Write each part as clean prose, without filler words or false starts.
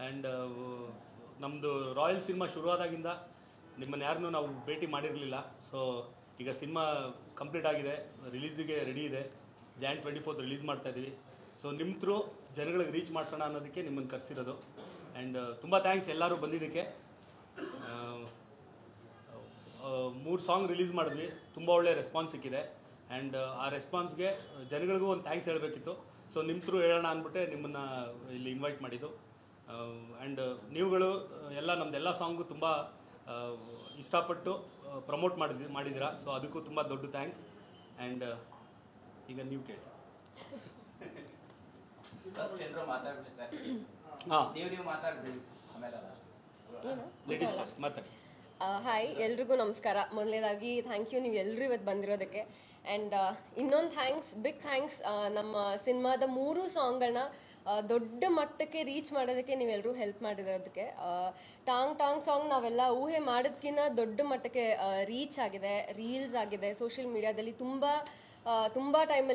And ನಮ್ಮದು royal cinema ಶುರುವಾದಾಗಿಂದ ನಿಮ್ಮನ್ನು ಯಾರನ್ನೂ ನಾವು ಭೇಟಿ ಮಾಡಿರಲಿಲ್ಲ. ಸೊ ಈಗ ಸಿನಿಮಾ ಕಂಪ್ಲೀಟ್ ಆಗಿದೆ, ರಿಲೀಸಿಗೆ ರೆಡಿ ಇದೆ. Jan 24 ರಿಲೀಸ್ ಮಾಡ್ತಾಯಿದ್ದೀವಿ. ಸೊ ನಿಮ್ಮ ಥ್ರೂ ಜನಗಳಿಗೆ ರೀಚ್ ಮಾಡಿಸೋಣ ಅನ್ನೋದಕ್ಕೆ ನಿಮ್ಮನ್ನು ಕರೆಸಿರೋದು. ಆ್ಯಂಡ್ ತುಂಬ ಥ್ಯಾಂಕ್ಸ್ ಎಲ್ಲರೂ ಬಂದಿದ್ದಕ್ಕೆ. 3 ಸಾಂಗ್ ರಿಲೀಸ್ ಮಾಡಿದ್ವಿ, ತುಂಬ ಒಳ್ಳೆಯ ರೆಸ್ಪಾನ್ಸ್ ಸಿಕ್ಕಿದೆ. ಆ್ಯಂಡ್ ಆ ರೆಸ್ಪಾನ್ಸ್ಗೆ ಜನಗಳಿಗೂ ಒಂದು ಥ್ಯಾಂಕ್ಸ್ ಹೇಳಬೇಕಿತ್ತು. ಸೊ ನಿಮ್ಮ ಥ್ರೂ ಹೇಳೋಣ ಅಂದ್ಬಿಟ್ಟೆ ನಿಮ್ಮನ್ನು ಇಲ್ಲಿ ಇನ್ವೈಟ್ ಮಾಡಿದ್ದು. ಆ್ಯಂಡ್ ನೀವುಗಳು ನಮ್ಮದೆಲ್ಲ ಸಾಂಗು ತುಂಬ ಇಷ್ಟಪಟ್ಟು ಪ್ರಮೋಟ್ ಮಾಡಿದ್ದೀರಾ. ಸೊ ಅದಕ್ಕೂ ತುಂಬ ದೊಡ್ಡ ಥ್ಯಾಂಕ್ಸ್. ಆ್ಯಂಡ್ ಈಗ ನೀವು ಕೇಳಿ. ಲೇಡೀಸ್ ಫಸ್ಟ್ ಮಾತಾಡಿ. ಹಾಯ್, ಎಲ್ರಿಗೂ ನಮಸ್ಕಾರ. ಮೊದಲನೇದಾಗಿ ಥ್ಯಾಂಕ್ ಯು, ನೀವು ಎಲ್ಲರೂ ಇವತ್ತು ಬಂದಿರೋದಕ್ಕೆ. ಆ್ಯಂಡ್ ಇನ್ನೊಂದು ಬಿಗ್ ಥ್ಯಾಂಕ್ಸ್, ನಮ್ಮ ಸಿನಿಮಾದ 3 ಸಾಂಗ್ಗಳನ್ನ ದೊಡ್ಡ ಮಟ್ಟಕ್ಕೆ ರೀಚ್ ಮಾಡೋದಕ್ಕೆ ನೀವೆಲ್ಲರೂ ಹೆಲ್ಪ್ ಮಾಡಿರೋದಕ್ಕೆ. ಟಾಂಗ್ ಟಾಂಗ್ ಸಾಂಗ್ ನಾವೆಲ್ಲ ಊಹೆ ಮಾಡೋದಕ್ಕಿಂತ ದೊಡ್ಡ ಮಟ್ಟಕ್ಕೆ ರೀಚ್ ಆಗಿದೆ, ರೀಲ್ಸ್ ಆಗಿದೆ, ಸೋಷಿಯಲ್ ಮೀಡಿಯಾದಲ್ಲಿ ತುಂಬ ಟೈಮ್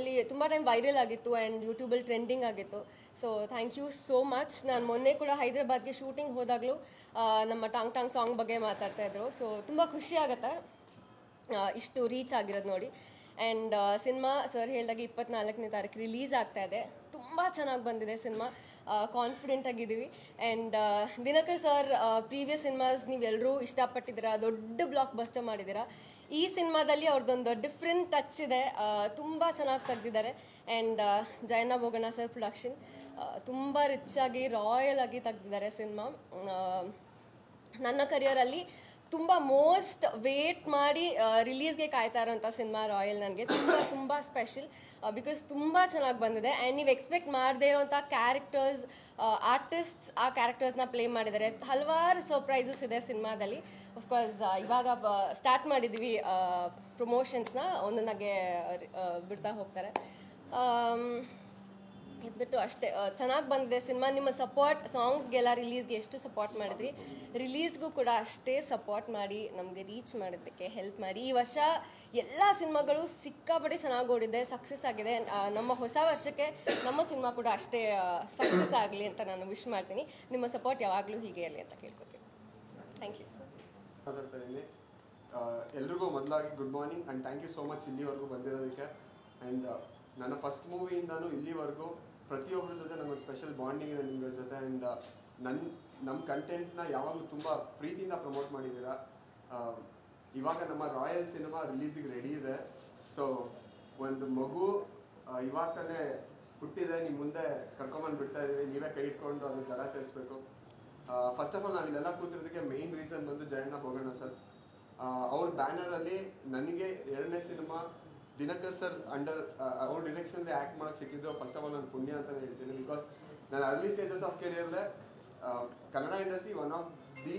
ವೈರಲ್ ಆಗಿತ್ತು ಆ್ಯಂಡ್ ಯೂಟ್ಯೂಬಲ್ಲಿ ಟ್ರೆಂಡಿಂಗ್ ಆಗಿತ್ತು. So thank you so much. ನಾನು ಮೊನ್ನೆ ಕೂಡ ಹೈದ್ರಾಬಾದ್ಗೆ ಶೂಟಿಂಗ್ ಹೋದಾಗಲೂ ನಮ್ಮ ಟಾಂಗ್ ಟಾಂಗ್ ಸಾಂಗ್ ಬಗ್ಗೆ ಮಾತಾಡ್ತಾಯಿದ್ರು. ಸೊ ತುಂಬ ಖುಷಿ ಆಗುತ್ತೆ ಇಷ್ಟು ರೀಚ್ ಆಗಿರೋದು ನೋಡಿ. ಆ್ಯಂಡ್ ಸಿನಿಮಾ ಸರ್ ಹೇಳಿದಾಗ 24ನೇ ತಾರೀಕು ರಿಲೀಸ್ ಆಗ್ತಾ ಇದೆ. ತುಂಬ ಚೆನ್ನಾಗಿ ಬಂದಿದೆ ಸಿನಿಮಾ, ಕಾನ್ಫಿಡೆಂಟ್ ಆಗಿದ್ದೀವಿ. And Dinakar sir previous cinemas ನೀವೆಲ್ಲರೂ ಇಷ್ಟಪಟ್ಟಿದ್ದೀರಾ, ದೊಡ್ಡ ಬ್ಲಾಕ್ ಬಸ್ಟರ್ ಮಾಡಿದ್ದೀರಾ. ಈ ಸಿನಿಮಾದಲ್ಲಿ ಅವ್ರದ್ದೊಂದು ಡಿಫ್ರೆಂಟ್ ಟಚ್ ಇದೆ, ತುಂಬ ಚೆನ್ನಾಗಿ ತೆಗ್ದಿದ್ದಾರೆ. And Jayanna Bhoganna sir production ತುಂಬ ರಿಚ್ ಆಗಿ ರಾಯಲ್ ಆಗಿ ತೆಗ್ದಿದ್ದಾರೆ ಸಿನಿಮಾ. ನನ್ನ ಕರಿಯರಲ್ಲಿ ತುಂಬ ಮೋಸ್ಟ್ ವೇಟ್ ಮಾಡಿ ರಿಲೀಸ್ಗೆ ಕಾಯ್ತಾ ಇರೋಂಥ ಸಿನಿಮಾ ರಾಯಲ್. ನನಗೆ ತುಂಬ ಸ್ಪೆಷಲ್ ಬಿಕಾಸ್ ತುಂಬ ಚೆನ್ನಾಗಿ ಬಂದಿದೆ. ಆ್ಯಂಡ್ ನೀವು ಎಕ್ಸ್ಪೆಕ್ಟ್ ಮಾಡದೇ ಇರೋಂಥ ಕ್ಯಾರೆಕ್ಟರ್ಸ್, ಆರ್ಟಿಸ್ಟ್ಸ್ ಆ ಕ್ಯಾರೆಕ್ಟರ್ಸ್ನ ಪ್ಲೇ ಮಾಡಿದ್ದಾರೆ. ಹಲವಾರು ಸರ್ಪ್ರೈಸಸ್ ಇದೆ ಸಿನಿಮಾದಲ್ಲಿ. ಅಫ್ಕೋರ್ಸ್ ಇವಾಗ ಸ್ಟಾರ್ಟ್ ಮಾಡಿದ್ದೀವಿ ಪ್ರಮೋಷನ್ಸ್ನ, ಒಂದೊಂದಾಗೆ ಬಿಡ್ತಾ ಹೋಗ್ತಾರೆ. ಇದ್ಬಿಟ್ಟು ಅಷ್ಟೇ ಚೆನ್ನಾಗಿ ಬಂದಿದೆ ಸಿನಿಮಾ. ನಿಮ್ಮ ಸಪೋರ್ಟ್ ಸಾಂಗ್ಸ್ಗೆಲ್ಲ ರಿಲೀಸ್ಗೆ ಎಷ್ಟು ಸಪೋರ್ಟ್ ಮಾಡಿದ್ರಿ, ರಿಲೀಸ್ಗೂ ಕೂಡ ಅಷ್ಟೇ ಸಪೋರ್ಟ್ ಮಾಡಿ ನಮಗೆ ರೀಚ್ ಮಾಡೋದಕ್ಕೆ ಹೆಲ್ಪ್ ಮಾಡಿ. ಈ ವರ್ಷ ಎಲ್ಲ ಸಿನಿಮಾಗಳು ಸಿಕ್ಕಾಪಟ್ಟೆ ಚೆನ್ನಾಗಿ ಓಡಿದೆ, ಸಕ್ಸಸ್ ಆಗಿದೆ. ನಮ್ಮ ಹೊಸ ವರ್ಷಕ್ಕೆ ನಮ್ಮ ಸಿನಿಮಾ ಕೂಡ ಅಷ್ಟೇ ಸಕ್ಸಸ್ ಆಗಲಿ ಅಂತ ನಾನು ವಿಶ್ ಮಾಡ್ತೀನಿ. ನಿಮ್ಮ ಸಪೋರ್ಟ್ ಯಾವಾಗಲೂ ಹೀಗೆ ಇರಲಿ ಅಂತ ಕೇಳ್ಕೊತೀನಿ. Thank you. ಎಲ್ರಿಗೂ ಮೊದಲಾಗಿ good morning and thank you so much ಇಲ್ಲಿವರೆಗೂ ಬಂದಿರೋದಕ್ಕೆ. ಆ್ಯಂಡ್ ನನ್ನ ಫಸ್ಟ್ ಮೂವಿಯಿಂದನೂ ಇಲ್ಲಿವರೆಗೂ ಪ್ರತಿಯೊಬ್ಬರ ಜೊತೆ ನಮ್ಮೊಂದು ಸ್ಪೆಷಲ್ ಬಾಂಡಿಂಗ್ ಇದೆ ನಿಮ್ಗಳ ಜೊತೆ. ಆ್ಯಂಡ್ ನಮ್ಮ ಕಂಟೆಂಟ್ನ ಯಾವಾಗಲೂ ತುಂಬ ಪ್ರೀತಿಯಿಂದ ಪ್ರಮೋಟ್ ಮಾಡಿದ್ದೀರಾ. ಇವಾಗ ನಮ್ಮ ರಾಯಲ್ ಸಿನಿಮಾ ರಿಲೀಸಿಗೆ ರೆಡಿ ಇದೆ. ಸೊ ಒಂದು ಮಗು ಇವಾಗ ತಾನೇ ಹುಟ್ಟಿದೆ, ನಿಮ್ಮ ಮುಂದೆ ಕರ್ಕೊಂಬಂದು ಬಿಡ್ತಾ ಇದ್ದೀವಿ. ನೀವೇ ಕೈ ಇಟ್ಕೊಂಡು ಅದನ್ನು ದರ ಸೇರಿಸ್ಬೇಕು. ಫಸ್ಟ್ ಆಫ್ ಆಲ್ ನಾವು ಇಲ್ಲೆಲ್ಲ ಕೂತಿರೋದಕ್ಕೆ ಮೇಯ್ನ್ ರೀಸನ್ ಬಂದು ಜಯಣ್ಣ ಬೋಗಣ್ಣ ಸರ್. ಅವ್ರ ಬ್ಯಾನರಲ್ಲಿ ನನಗೆ 2ನೇ ಸಿನಿಮಾ ದಿನಕರ್ ಸರ್ ಅವ್ರ ಡಿರೆಕ್ಷನ್ಲಿ ಆ್ಯಕ್ಟ್ ಮಾಡೋಕ್ಕೆ ಸಿಕ್ಕಿದ್ದು ಫಸ್ಟ್ ಆಫ್ ಆಲ್ ನಾನು ಪುಣ್ಯ ಅಂತಲೇ ಹೇಳ್ತೀನಿ. ಬಿಕಾಸ್ ನಾನು ಅರ್ಲಿ ಸ್ಟೇಜಸ್ ಆಫ್ ಕೆರಿಯರ್ಲೆ Kannada industry one of the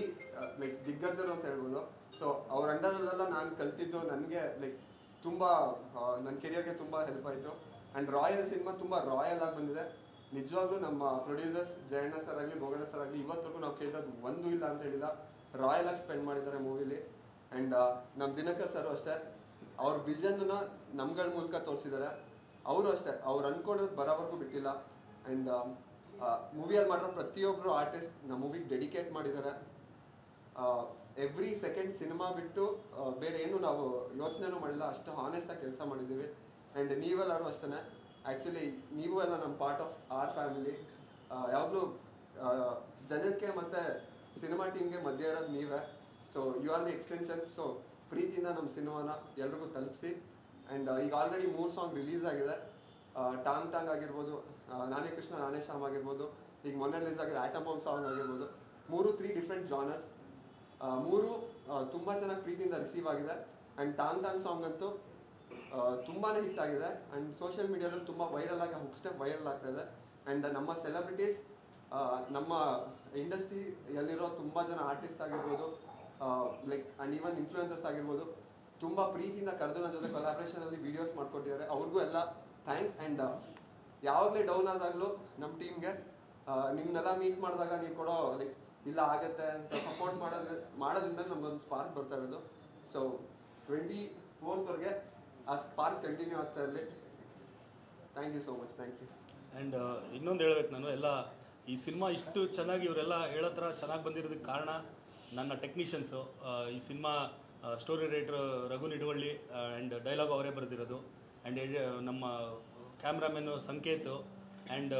ದಿಗ್ಗಜರು ಅಂತ ಹೇಳ್ಬೋದು. ಸೊ ಅವ್ರ ಅಂಡರಲ್ಲೆಲ್ಲ ನಾನು ಕಲ್ತಿದ್ದು ನನಗೆ ತುಂಬ ನನ್ನ ಕೆರಿಯರ್ಗೆ ತುಂಬ ಹೆಲ್ಪ್ ಆಯಿತು. ಆ್ಯಂಡ್ ರಾಯಲ್ ಸಿನಿಮಾ ತುಂಬ ರಾಯಲ್ ಆಗಿ ಬಂದಿದೆ. ನಿಜವಾಗ್ಲೂ ನಮ್ಮ ಪ್ರೊಡ್ಯೂಸರ್ಸ್ ಜಯಣ್ಣ ಸರ್ ಆಗಲಿ ಬೋಗಣ್ಣ ಸರ್ ಆಗಲಿ ಇವತ್ತರೆಗೂ ನಾವು ಕೇಳೋದು ಒಂದೂ ಇಲ್ಲ ಅಂತ ಹೇಳಿಲ್ಲ. ರಾಯಲ್ ಆಗಿ ಸ್ಪೆಂಡ್ ಮಾಡಿದ್ದಾರೆ ಮೂವಿಲಿ. ಆ್ಯಂಡ್ ನಮ್ಮ ದಿನಕರ್ ಸರ್ ಅಷ್ಟೇ, ಅವ್ರ ವಿಷನ್ನ ನಮ್ಗಳ ಮೂಲಕ ತೋರಿಸಿದ್ದಾರೆ. ಅವರು ಅಷ್ಟೇ, ಅವ್ರು ಅಂದ್ಕೊಂಡಿರೋದು ಬರೋವರೆಗೂ ಬಿಟ್ಟಿಲ್ಲ. ಆ್ಯಂಡ್ ಮೂವಿಯಲ್ಲಿ ಮಾಡಿರೋ ಪ್ರತಿಯೊಬ್ಬರು ಆರ್ಟಿಸ್ಟ್ ನಮ್ಮ ಮೂವಿಗೆ ಡೆಡಿಕೇಟ್ ಮಾಡಿದ್ದಾರೆ. ಎವ್ರಿ ಸೆಕೆಂಡ್ ಸಿನಿಮಾ ಬಿಟ್ಟು ಬೇರೆ ಏನು ನಾವು ಯೋಚನೆನೂ ಮಾಡಿಲ್ಲ, ಅಷ್ಟು ಹಾನೆಸ್ಟಾಗಿ ಕೆಲಸ ಮಾಡಿದ್ದೀವಿ. ಆ್ಯಂಡ್ ನೀವೆಲ್ಲರೂ ಅಷ್ಟೇ, ಆ್ಯಕ್ಚುಲಿ ನೀವು ಎಲ್ಲ ನಮ್ಮ ಪಾರ್ಟ್ ಆಫ್ ಆರ್ ಫ್ಯಾಮಿಲಿ. ಯಾವಾಗಲೂ ಜನಕ್ಕೆ ಮತ್ತು ಸಿನಿಮಾ ಟೀಮ್ಗೆ ಮಧ್ಯೆ ಇರೋದು ನೀವೇ. So you are the extension. So ಪ್ರೀತಿಯಿಂದ ನಮ್ಮ ಸಿನಿಮಾನ ಎಲ್ರಿಗೂ ತಲುಪಿಸಿ. ಆ್ಯಂಡ್ ಈಗ ಆಲ್ರೆಡಿ 3 ಸಾಂಗ್ ರಿಲೀಸ್ ಆಗಿದೆ. ಟಾಂಗ್ ಟಾಂಗ್ ಆಗಿರ್ಬೋದು, ನಾನೇ ಕೃಷ್ಣ ನಾನೇ ಶ್ಯಾಮ್ ಆಗಿರ್ಬೋದು, ಈಗ ಮೊನ್ನೆ ರಿಲೀಸ್ ಆಗಿದೆ ಆಟಮ್ ಬಾಂಬ್ ಸಾಂಗ್ ಆಗಿರ್ಬೋದು. 3 ಡಿಫ್ರೆಂಟ್ ಜಾನರ್ಸ್, 3 ತುಂಬ ಚೆನ್ನಾಗಿ ಪ್ರೀತಿಯಿಂದ ರಿಸೀವ್ ಆಗಿದೆ. ಆ್ಯಂಡ್ ಟಾಂಗ್ ಟಾಂಗ್ ಸಾಂಗ್ ಅಂತೂ ತುಂಬಾ ಹಿಟ್ ಆಗಿದೆ. ಆ್ಯಂಡ್ ಸೋಷಿಯಲ್ ಮೀಡಿಯಾದಲ್ಲಿ ತುಂಬ ವೈರಲ್ ಆಗಿ ಹುಕ್ ಸ್ಟೆಪ್ ವೈರಲ್ ಆಗ್ತಾ ಇದೆ. ಆ್ಯಂಡ್ ನಮ್ಮ ಸೆಲೆಬ್ರಿಟೀಸ್, ನಮ್ಮ ಇಂಡಸ್ಟ್ರಿಯಲ್ಲಿರೋ ತುಂಬ ಜನ ಆರ್ಟಿಸ್ಟ್ ಆಗಿರ್ಬೋದು, ಆ್ಯಂಡ್ ಈವನ್ ಇನ್ಫ್ಲೂಯೆನ್ಸರ್ಸ್ ಆಗಿರ್ಬೋದು, ತುಂಬ ಪ್ರೀತಿಯಿಂದ ಕರೆದು ನನ್ನ ಜೊತೆ ಕೊಲಾಬ್ರೇಷನಲ್ಲಿ ವೀಡಿಯೋಸ್ ಮಾಡ್ಕೊಟ್ಟಿದ್ದಾರೆ. ಅವ್ರಿಗೂ ಎಲ್ಲ ಥ್ಯಾಂಕ್ಸ್. ಆ್ಯಂಡ್ ಯಾವಾಗಲೇ ಡೌನ್ ಆದಾಗಲೂ ನಮ್ಮ ಟೀಮ್ಗೆ ನಿಮ್ಮನ್ನೆಲ್ಲ ಮೀಟ್ ಮಾಡಿದಾಗ ನೀವು ಕೊಡೋ ಇಲ್ಲ ಆಗುತ್ತೆ ಅಂತ ಸಪೋರ್ಟ್ ಮಾಡೋದ್ರಿಂದ ನಮಗೊಂದು ಸ್ಪಾರ್ಕ್ ಬರ್ತಾ ಇರೋದು. ಸೊ 24th ಆ ಸ್ಪಾರ್ಕ್ ಕಂಟಿನ್ಯೂ ಆಗ್ತಾ ಇರಲಿ. Thank you so much. Thank you. And ಇನ್ನೊಂದು ಹೇಳ್ಬೇಕು, ನಾನು ಎಲ್ಲ ಈ ಸಿನಿಮಾ ಇಷ್ಟು ಚೆನ್ನಾಗಿ ಇವರೆಲ್ಲ ಹೇಳೋ ಥರ ಚೆನ್ನಾಗಿ ಬಂದಿರೋದಕ್ಕೆ ಕಾರಣ ನನ್ನ ಟೆಕ್ನಿಷಿಯನ್ಸು. ಈ cinema story writer Raghu Niduvalli and dialogue ಅವರೇ ಬರೆದಿರೋದು. ಆ್ಯಂಡ್ ನಮ್ಮ ಕ್ಯಾಮ್ರಾಮನ್ನು ಸಂಕೇತ್ ಆ್ಯಂಡ್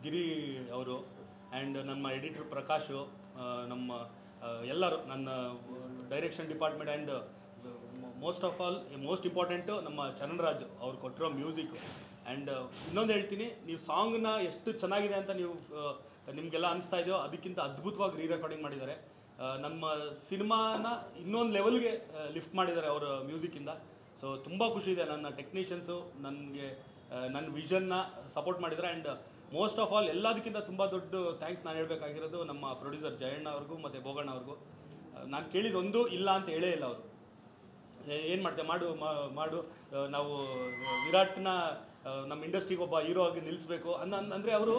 ಗಿರಿ ಅವರು ಆ್ಯಂಡ್ ನಮ್ಮ ಎಡಿಟರ್ ಪ್ರಕಾಶು, ನಮ್ಮ ಎಲ್ಲರೂ, ನನ್ನ direction department and most of all most important ನಮ್ಮ ಚರಣ್ರಾಜ್ ಅವ್ರು ಕೊಟ್ಟಿರೋ ಮ್ಯೂಸಿಕ್ಕು. ಆ್ಯಂಡ್ ಇನ್ನೊಂದು ಹೇಳ್ತೀನಿ, ನೀವು ಸಾಂಗ್ನ ಎಷ್ಟು ಚೆನ್ನಾಗಿದೆ ಅಂತ ನೀವು ನಿಮಗೆಲ್ಲ ಅನಿಸ್ತಾ ಇದೆಯೋ ಅದಕ್ಕಿಂತ ಅದ್ಭುತವಾಗಿ ರೀ ರೆಕಾರ್ಡಿಂಗ್ ಮಾಡಿದ್ದಾರೆ. ನಮ್ಮ ಸಿನಿಮಾನ ಇನ್ನೊಂದು ಲೆವೆಲ್ಗೆ ಲಿಫ್ಟ್ ಮಾಡಿದ್ದಾರೆ ಅವರ ಮ್ಯೂಸಿಕ್ಕಿಂದ. ಸೊ ತುಂಬ ಖುಷಿ ಇದೆ. ನನ್ನ ಟೆಕ್ನಿಷಿಯನ್ಸು ನನಗೆ ನನ್ನ ವಿಷನ್ನ ಸಪೋರ್ಟ್ ಮಾಡಿದ್ದಾರೆ. ಆ್ಯಂಡ್ ಮೋಸ್ಟ್ ಆಫ್ ಆಲ್ ಎಲ್ಲದಕ್ಕಿಂತ ತುಂಬ ದೊಡ್ಡ ಥ್ಯಾಂಕ್ಸ್ ನಾನು ಹೇಳಬೇಕಾಗಿರೋದು ನಮ್ಮ ಪ್ರೊಡ್ಯೂಸರ್ ಜಯಣ್ಣ ಅವ್ರಿಗೂ ಮತ್ತು ಭೋಗಣ್ಣ ಅವ್ರಿಗೂ. ನಾನು ಕೇಳಿದೊಂದು ಇಲ್ಲ ಅಂತ ಹೇಳೇ ಇಲ್ಲ ಅವರು. ಏನು ಮಾಡ್ತೆ ಮಾಡು ನಾವು ವಿರಾಟ್ನ ನಮ್ಮ ಇಂಡಸ್ಟ್ರಿಗೆ ಒಬ್ಬ ಹೀರೋ ಆಗಿ ನಿಲ್ಲಿಸ್ಬೇಕು ಅಂದರೆ ಅವರು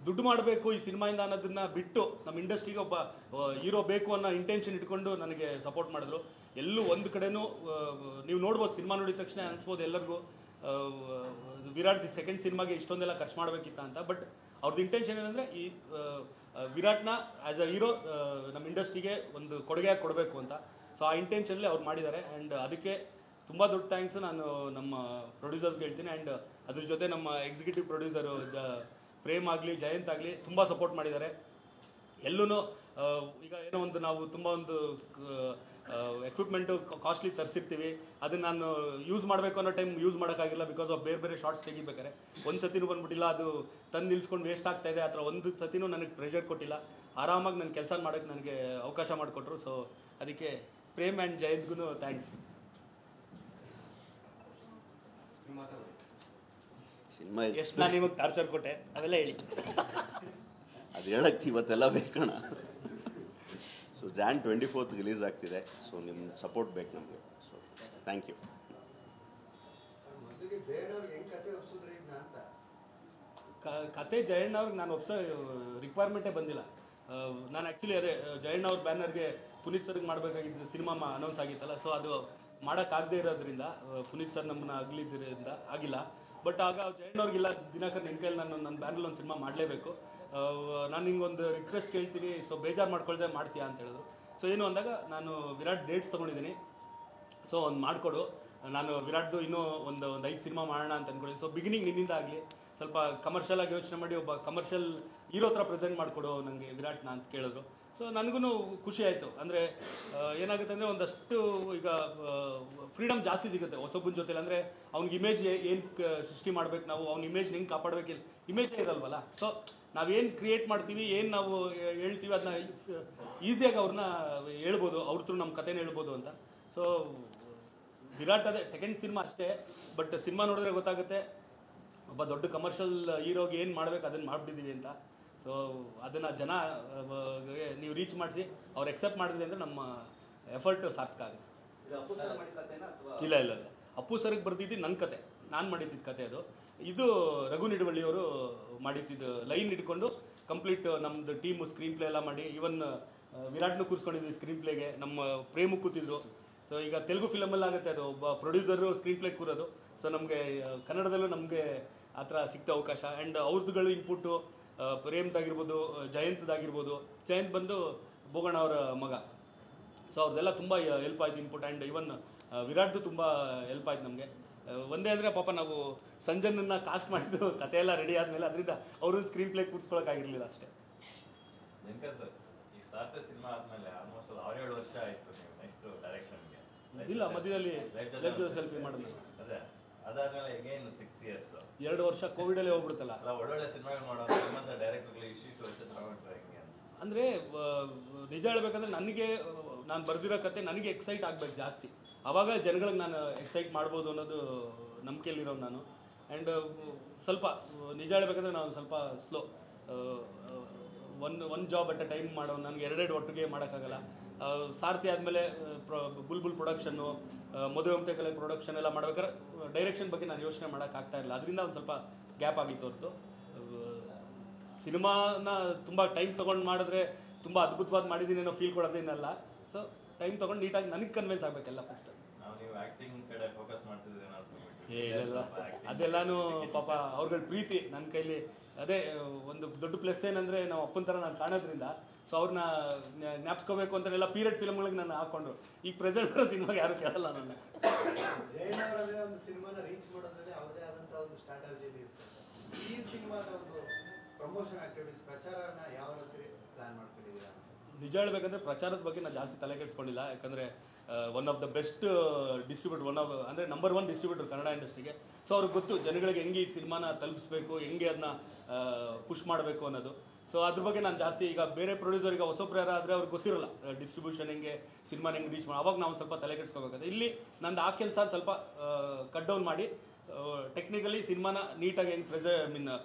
ದುಡ್ಡು ಮಾಡಬೇಕು ಈ ಸಿನಿಮಾಯಿಂದ ಅನ್ನೋದನ್ನ ಬಿಟ್ಟು ನಮ್ಮ ಇಂಡಸ್ಟ್ರಿಗೆ ಒಬ್ಬ ಹೀರೋ ಬೇಕು ಅನ್ನೋ ಇಂಟೆನ್ಷನ್ ಇಟ್ಕೊಂಡು ನನಗೆ ಸಪೋರ್ಟ್ ಮಾಡಿದ್ರು. ಎಲ್ಲೂ ಒಂದು ಕಡೆನೂ ನೀವು ನೋಡ್ಬೋದು, ಸಿನಿಮಾ ನೋಡಿದ ತಕ್ಷಣ ಅನಿಸ್ಬೋದು ಎಲ್ಲರಿಗೂ ವಿರಾಟ್ ಸೆಕೆಂಡ್ ಸಿನಿಮಾಗೆ ಇಷ್ಟೊಂದೆಲ್ಲ ಖರ್ಚು ಮಾಡಬೇಕಿತ್ತ ಅಂತ. ಬಟ್ ಅವ್ರದ್ದು ಇಂಟೆನ್ಷನ್ ಏನಂದರೆ ಈ ವಿರಾಟ್ನ ಆ್ಯಸ್ ಅ ಹೀರೋ ನಮ್ಮ ಇಂಡಸ್ಟ್ರಿಗೆ ಒಂದು ಕೊಡುಗೆಯಾಗಿ ಕೊಡಬೇಕು ಅಂತ. ಸೊ ಆ ಇಂಟೆನ್ಷನ್ಲಿ ಅವ್ರು ಮಾಡಿದ್ದಾರೆ. ಆ್ಯಂಡ್ ಅದಕ್ಕೆ ತುಂಬ ದೊಡ್ಡ ಥ್ಯಾಂಕ್ಸು ನಾನು ನಮ್ಮ ಪ್ರೊಡ್ಯೂಸರ್ಸ್ಗೆ ಹೇಳ್ತೀನಿ. ಆ್ಯಂಡ್ ಅದ್ರ ಜೊತೆ ನಮ್ಮ ಎಕ್ಸಿಕ್ಯೂಟಿವ್ ಪ್ರೊಡ್ಯೂಸರು ಪ್ರೇಮ್ ಆಗಲಿ ಜಯಂತ್ ಆಗಲಿ ತುಂಬ ಸಪೋರ್ಟ್ ಮಾಡಿದ್ದಾರೆ. ಎಲ್ಲೂ ಈಗ ಏನೋ ಒಂದು ನಾವು ತುಂಬ ಒಂದು ಎಕ್ವಿಪ್ಮೆಂಟು ಕಾಸ್ಟ್ಲಿ ತರಿಸಿರ್ತೀವಿ, ಅದನ್ನು ನಾನು ಯೂಸ್ ಮಾಡಬೇಕು ಅನ್ನೋ ಟೈಮ್ ಯೂಸ್ ಮಾಡೋಕ್ಕಾಗಿಲ್ಲ ಬಿಕಾಸ್ ಆಫ್ ಬೇರೆ ಬೇರೆ ಶಾರ್ಟ್ಸ್ ತೆಗಿಬೇಕಾರೆ. ಒಂದು ಸತಿನೂ ಬಂದ್ಬಿಟ್ಟಿಲ್ಲ, ಅದು ತಂದು ನಿಲ್ಸ್ಕೊಂಡು ವೇಸ್ಟ್ ಆಗ್ತಾಯಿದೆ. ಆ ಥರ ಒಂದು ಸತಿನೂ ನನಗೆ ಪ್ರೆಷರ್ ಕೊಟ್ಟಿಲ್ಲ. ಆರಾಮಾಗಿ ನನ್ನ ಕೆಲಸ ಮಾಡೋಕ್ಕೆ ನನಗೆ ಅವಕಾಶ ಮಾಡಿಕೊಟ್ರು. ಸೊ ಅದಕ್ಕೆ ಪ್ರೇಮ್ ಆ್ಯಂಡ್ ಜಯಂತ್ಗೂ ಥ್ಯಾಂಕ್ಸ್. ಸಿನಿಮಾ ಎಷ್ಟು ನಾನು ನಿಮಗೆ ಟಾರ್ಚರ್ ಕೊಟ್ಟೆ ಅವೆಲ್ಲ ಹೇಳಿ. ಅದು ಹೇಳಕ್ಕೆ ಇವತ್ತೆಲ್ಲ ಬೇಕಣ. ಸೊ ಜಾನ್ 24th ರಿಲೀಸ್ ಆಗ್ತಿದೆ. ಸೊ ನಿಮ್ಮ ಸಪೋರ್ಟ್ ಬೇಕು ನಮಗೆ. So thank you. ಕತೆ ಜಯಣ್ಣ ಅವ್ರಿಗೆ ನಾನು ಒಪ್ಸೋ ರಿಕ್ವೈರ್ಮೆಂಟೇ ಬಂದಿಲ್ಲ. ನಾನು ಆ್ಯಕ್ಚುಲಿ ಅದೇ ಜಯಣ್ಣ ಅವ್ರ ಬ್ಯಾನರ್ಗೆ ಪುನೀತ್ ಸರ್ಗೆ ಮಾಡಬೇಕಾಗಿದ್ದು ಸಿನಿಮಾ ಅನೌನ್ಸ್ ಆಗಿತ್ತಲ್ಲ. ಸೊ ಅದು ಮಾಡೋಕ್ಕಾಗದೇ ಇರೋದ್ರಿಂದ ಪುನೀತ್ ಸರ್ ನಮ್ಮನ್ನ ಆಗಲಿದ್ದರಿಂದ ಆಗಿಲ್ಲ. ಬಟ್ ಆಗ ಜಯಣ್ಣ ಅವ್ರಿಗಿಲ್ಲ, ದಿನಕರ್ ನಿನ್ನ ಕೈಲಿ ನಾನು ನನ್ನ ಬ್ಯಾನಲ್ಲಿ ಒಂದು ಸಿನಿಮಾ ಮಾಡಲೇಬೇಕು, ನಾನು ನಿಂಗೊಂದು ರಿಕ್ವೆಸ್ಟ್ ಕೇಳ್ತೀನಿ, ಸೊ ಬೇಜಾರು ಮಾಡ್ಕೊಳ್ದೆ ಮಾಡ್ತೀಯಾ ಅಂತ ಹೇಳಿದ್ರು. ಸೊ ಏನು ಅಂದಾಗ ನಾನು ವಿರಾಟ್ ಡೇಟ್ಸ್ ತೊಗೊಂಡಿದ್ದೀನಿ, ಸೊ ಒಂದು ಮಾಡಿಕೊಡು, ನಾನು ವಿರಾಟ್ದು ಇನ್ನೂ ಒಂದು 5 ಸಿನಿಮಾ ಮಾಡೋಣ ಅಂತ ಅಂದ್ಕೊಂಡಿದ್ದೀನಿ. ಸೊ ಬಿಗಿನಿಂಗ್ ನಿನ್ನಿಂದ ಆಗಲಿ, ಸ್ವಲ್ಪ ಕಮರ್ಷಿಯಲ್ ಆಗಿ ಯೋಚನೆ ಮಾಡಿ ಒಬ್ಬ ಕಮರ್ಷಿಯಲ್ ಹೀರೋ ಥರ ಪ್ರೆಸೆಂಟ್ ಮಾಡಿಕೊಡು ನನಗೆ ವಿರಾಟ್ನ ಅಂತ ಕೇಳಿದ್ರು. ಸೊ ನನಗೂ ಖುಷಿ ಆಯಿತು. ಅಂದರೆ ಏನಾಗುತ್ತೆ ಅಂದರೆ ಒಂದಷ್ಟು ಈಗ ಫ್ರೀಡಮ್ ಜಾಸ್ತಿ ಸಿಗುತ್ತೆ ಹೊಸೊಬ್ಬನ ಜೊತೆಲಿ. ಅಂದರೆ ಅವ್ನಿಗೆ ಇಮೇಜ್ ಏನು ಸೃಷ್ಟಿ ಮಾಡ್ಬೇಕು, ನಾವು ಅವ್ನ ಇಮೇಜ್ ಹೆಂಗೆ ಕಾಪಾಡಬೇಕಿಲ್ಲ, ಇಮೇಜೇ ಇರಲ್ವಲ್ಲ. ಸೊ ನಾವೇನು ಕ್ರಿಯೇಟ್ ಮಾಡ್ತೀವಿ, ಏನು ನಾವು ಹೇಳ್ತೀವಿ, ಅದನ್ನ ಈಸಿಯಾಗಿ ಅವ್ರನ್ನ ಹೇಳ್ಬೋದು, ಅವ್ರ ಥ್ರೂ ನಮ್ಮ ಕಥೆನ ಹೇಳ್ಬೋದು ಅಂತ. ಸೊ ವಿರಾಟ್ ಅದೇ ಸೆಕೆಂಡ್ ಸಿನಿಮಾ ಅಷ್ಟೇ, ಬಟ್ ಸಿನಿಮಾ ನೋಡಿದ್ರೆ ಗೊತ್ತಾಗುತ್ತೆ ಒಬ್ಬ ದೊಡ್ಡ ಕಮರ್ಷಿಯಲ್ ಹೀರೋಗೆ ಏನು ಮಾಡ್ಬೇಕು ಅದನ್ನು ಮಾಡಿಬಿಟ್ಟಿದ್ದೀವಿ ಅಂತ. ಸೊ ಅದನ್ನು ಜನ ನೀವು ರೀಚ್ ಮಾಡಿಸಿ ಅವ್ರು ಎಕ್ಸೆಪ್ಟ್ ಮಾಡಿದ್ವಿ ಅಂದರೆ ನಮ್ಮ ಎಫರ್ಟ್ ಸಾರ್ಥಕ ಆಗುತ್ತೆ. ಇಲ್ಲ ಇಲ್ಲ ಇಲ್ಲ, ಅಪ್ಪು ಸರ್ಗೆ ಬರ್ತಿದ್ದು ನನ್ನ ಕತೆ, ನಾನು ಮಾಡಿದ್ದಿದ್ದು ಕತೆ ಅದು. ಇದು ರಘು ನಿಡುವಳ್ಳಿಯವರು ಮಾಡಿದ್ದು ಲೈನ್ ಇಟ್ಕೊಂಡು ಕಂಪ್ಲೀಟ್ ನಮ್ಮದು ಟೀಮು ಸ್ಕ್ರೀನ್ ಪ್ಲೇ ಎಲ್ಲ ಮಾಡಿ, ಈವನ್ ವಿರಾಟ್ನು ಕೂರಿಸ್ಕೊಂಡಿದ್ವಿ ಸ್ಕ್ರೀನ್ ಪ್ಲೇಗೆ, ನಮ್ಮ ಪ್ರೇಮು ಕೂತಿದ್ರು. ಸೊ ಈಗ ತೆಲುಗು ಫಿಲಮಲ್ಲಿ ಆಗುತ್ತೆ ಅದು, ಒಬ್ಬ ಪ್ರೊಡ್ಯೂಸರು ಸ್ಕ್ರೀನ್ ಪ್ಲೇ ಕೂರೋದು. ಸೊ ನಮಗೆ ಕನ್ನಡದಲ್ಲೂ ನಮಗೆ ಆ ಥರ ಸಿಕ್ತ ಅವಕಾಶ. ಆ್ಯಂಡ್ ಅವ್ರದ್ದುಗಳು ಇನ್ಪುಟ್ಟು ಪ್ರೇಮ್ದಾಗಿರ್ಬೋದು, ಜಯಂತ್ದಾಗಿರ್ಬೋದು. ಜಯಂತ್ ಬಂದು ಭೋಗಣ್ಣ ಅವರ ಮಗ. ಸೊ ಅವ್ರದ್ದೆಲ್ಲ ತುಂಬ ಹೆಲ್ಪ್ ಆಯ್ತು ಇನ್ಪುಟ್. ಆ್ಯಂಡ್ ಇವನ್ ವಿರಾಟ್ದು ತುಂಬ ಹೆಲ್ಪ್ ಆಯ್ತು ನಮಗೆ. ಒಂದೇ ಅಂದರೆ ಪಾಪ ನಾವು ಸಂಜನನ್ನ ಕಾಸ್ಟ್ ಮಾಡಿದ್ದು ಕತೆ ಎಲ್ಲ ರೆಡಿ ಆದಮೇಲೆ, ಅದರಿಂದ ಅವ್ರನ್ನ ಸ್ಕ್ರೀನ್ ಪ್ಲೇ ಕೂರಿಸ್ಕೊಳಕ್ಕಾಗಿರಲಿಲ್ಲ ಅಷ್ಟೇ. ಸರ್ ಈ ಸಾರ್ಥ ಸಿನಿಮಾ ಆದಮೇಲೆ ಆಲ್ಮೋಸ್ಟ್ 6-7 ವರ್ಷ ಆಯಿತು ನೀವು ನೆಕ್ಸ್ಟ್ ಡೈರೆಕ್ಷನ್ಗೆ. ಇಲ್ಲ, ಮಧ್ಯದಲ್ಲಿ ಸೆಲ್ಫಿ ಮಾಡಿದ್ವಿ. ಅದೇ ಅದಾದ್ಮೇಲೆ ಅಗೇನ್ 6 years 2 ವರ್ಷ ಕೋವಿಡಲ್ಲೇ ಹೋಗ್ಬಿಡುತ್ತಲ್ಲ. ಅಲ್ಲ, ಒಳ್ಳೊಳ್ಳೆ ಸಿನಿಮಾಗಳು ಮಾಡೋದು ಮತ್ತು ಡೈರೆಕ್ಟ್ಗಳು ಇಷ್ಟು ವರ್ಷ ತಗೊಂಡ್ರೆ ಹೆಂಗೆ ಅಂದರೆ ನಿಜ ಹೇಳ್ಬೇಕಂದ್ರೆ ನನಗೆ ನಾನು ಬರೆದಿರೋ ಕತೆ ನನಗೆ ಎಕ್ಸೈಟ್ ಆಗಬೇಕು ಜಾಸ್ತಿ, ಆವಾಗ ಜನಗಳಿಗೆ ನಾನು ಎಕ್ಸೈಟ್ ಮಾಡ್ಬೋದು ಅನ್ನೋದು ನಂಬಿಕೆಯಲ್ಲಿರೋ ನಾನು. ಆ್ಯಂಡ್ ಸ್ವಲ್ಪ ನಿಜ ಹೇಳ್ಬೇಕಂದ್ರೆ ನಾನು ಸ್ವಲ್ಪ ಸ್ಲೋ, ಒಂದು ಜಾಬ್ ಅಟ್ ಅ ಟೈಮ್ ಮಾಡೋ, ನನಗೆ 2 ಒಟ್ಟಿಗೆ ಮಾಡೋಕ್ಕಾಗಲ್ಲ. ಸಾರ್ಥಿ ಆದಮೇಲೆ ಬುಲ್ಬುಲ್ ಪ್ರೊಡಕ್ಷನ್ನು, ಮದುವೆ ಮಮತೆ ಕಲೆ ಪ್ರೊಡಕ್ಷನ್ ಎಲ್ಲ ಮಾಡ್ಬೇಕಾದ್ರೆ ಡೈರೆಕ್ಷನ್ ಬಗ್ಗೆ ನಾನು ಯೋಚನೆ ಮಾಡೋಕ್ಕಾಗ್ತಾ ಇರಲಿಲ್ಲ. ಅದರಿಂದ ಒಂದು ಸ್ವಲ್ಪ ಗ್ಯಾಪ್ ಆಗಿತ್ತು ಹೊರತು ಸಿನಿಮಾನ ತುಂಬ ಟೈಮ್ ತೊಗೊಂಡು ಮಾಡಿದ್ರೆ ತುಂಬ ಅದ್ಭುತವಾದ ಮಾಡಿದ್ದೀನಿ ಅನ್ನೋ ಫೀಲ್ ಕೊಡೋದೇನಲ್ಲ. ಸೊ ಟೈಮ್ ತೊಗೊಂಡು ನೀಟಾಗಿ ನನಗೆ ಕನ್ವಿನ್ಸ್ ಆಗಬೇಕಲ್ಲ ಫಸ್ಟ್. ನೀವು ಆ್ಯಕ್ಟಿಂಗ್ ಕಡೆ ಫೋಕಸ್ ಮಾಡ್ತಿದ್ರೆ ಅದೆಲ್ಲಾನು ಪಾಪ ಅವ್ರಗಳ ಪ್ರೀತಿ ನನ್ನ ಕೈಲಿ ಅದೇ ಒಂದು ದೊಡ್ಡ ಪ್ಲಸ್ ಏನಂದರೆ ನಾವು ಅಪ್ಪನ ಥರ ನಾನು ಕಾಣೋದ್ರಿಂದ ಸೊ ಅವ್ರನ್ನ ಜ್ಞಾಪಿಸ್ಕೋಬೇಕು ಅಂತೆಲ್ಲ ಪೀರಿಯಡ್ ಫಿಲ್ಮ್ಗಳಿಗೆ ನಾನು ಹಾಕ್ಕೊಂಡ್ರು. ಈಗ ಪ್ರೆಸೆಂಟ್ ಬರೋ ಸಿನಿಮಾಗೆ ಯಾರು ಕೇಳಲ್ಲ ನನ್ನ. ಜಯಣ್ಣ ಅವರಾದ್ರೆ ಒಂದು ಸಿನಿಮಾನ ರೀಚ್ ಮಾಡೋದ್ರಲ್ಲಿ ಅವ್ರದೇ ಆದಂಥ ಒಂದು ಸ್ಟ್ರಾಟಜಿ ಇರುತ್ತೆ. ಈ ಸಿನಿಮಾದ ಒಂದು ಪ್ರಮೋಷನ್ ಆಕ್ಟಿವಿಟೀಸ್ ಪ್ರಚಾರನ ಯಾವ ರೀತಿ ಪ್ಲಾನ್ ಮಾಡ್ಕೊಂಡಿದ್ದೀರಾ? ನಿಜ ಹೇಳ್ಬೇಕಂದ್ರೆ ಪ್ರಚಾರದ ಬಗ್ಗೆ ನಾನು ಜಾಸ್ತಿ ತಲೆ ಕೆಡಿಸ್ಕೊಂಡಿಲ್ಲ. ಯಾಕಂದರೆ one of the best distributor, ಅಂದರೆ ನಂಬರ್ 1 ಡಿಸ್ಟ್ರಿಬ್ಯೂಟರ್ ಕನ್ನಡ ಇಂಡಸ್ಟ್ರಿಗೆ. ಸೊ ಅವ್ರಿಗೆ ಗೊತ್ತು ಜನಗಳಿಗೆ ಹೆಂಗೆ ಈ ಸಿನಿಮಾನ ತಲುಪಿಸ್ಬೇಕು, ಹೆಂಗೆ ಅದನ್ನ ಪುಷ್ ಮಾಡಬೇಕು ಅನ್ನೋದು. ಸೊ ಅದ್ರ ಬಗ್ಗೆ ನಾನು ಜಾಸ್ತಿ ಈಗ ಬೇರೆ ಪ್ರೊಡ್ಯೂಸರ್ ಈಗ ಹೊಸಬ್ರು ಆದರೆ ಅವ್ರಿಗೆ ಗೊತ್ತಿರಲ್ಲ ಡಿಸ್ಟ್ರಿಬ್ಯೂಷನ್ ಹೆಂಗೆ, ಸಿನಿಮಾನ ಹೆಂಗೆ ರೀಚ್ ಮಾಡಿ. ಅವಾಗ ನಾವು ಸ್ವಲ್ಪ ತಲೆ ಕೆಡಿಸ್ಕೋಬೇಕಾದ್ರೆ ಇಲ್ಲಿ ನಂದು ಆ ಕೆಲಸ ಸ್ವಲ್ಪ ಕಟ್ ಡೌನ್ ಮಾಡಿ ಟೆಕ್ನಿಕಲಿ ಸಿನಿಮಾನ ನೀಟಾಗಿ ಹೆಂಗೆ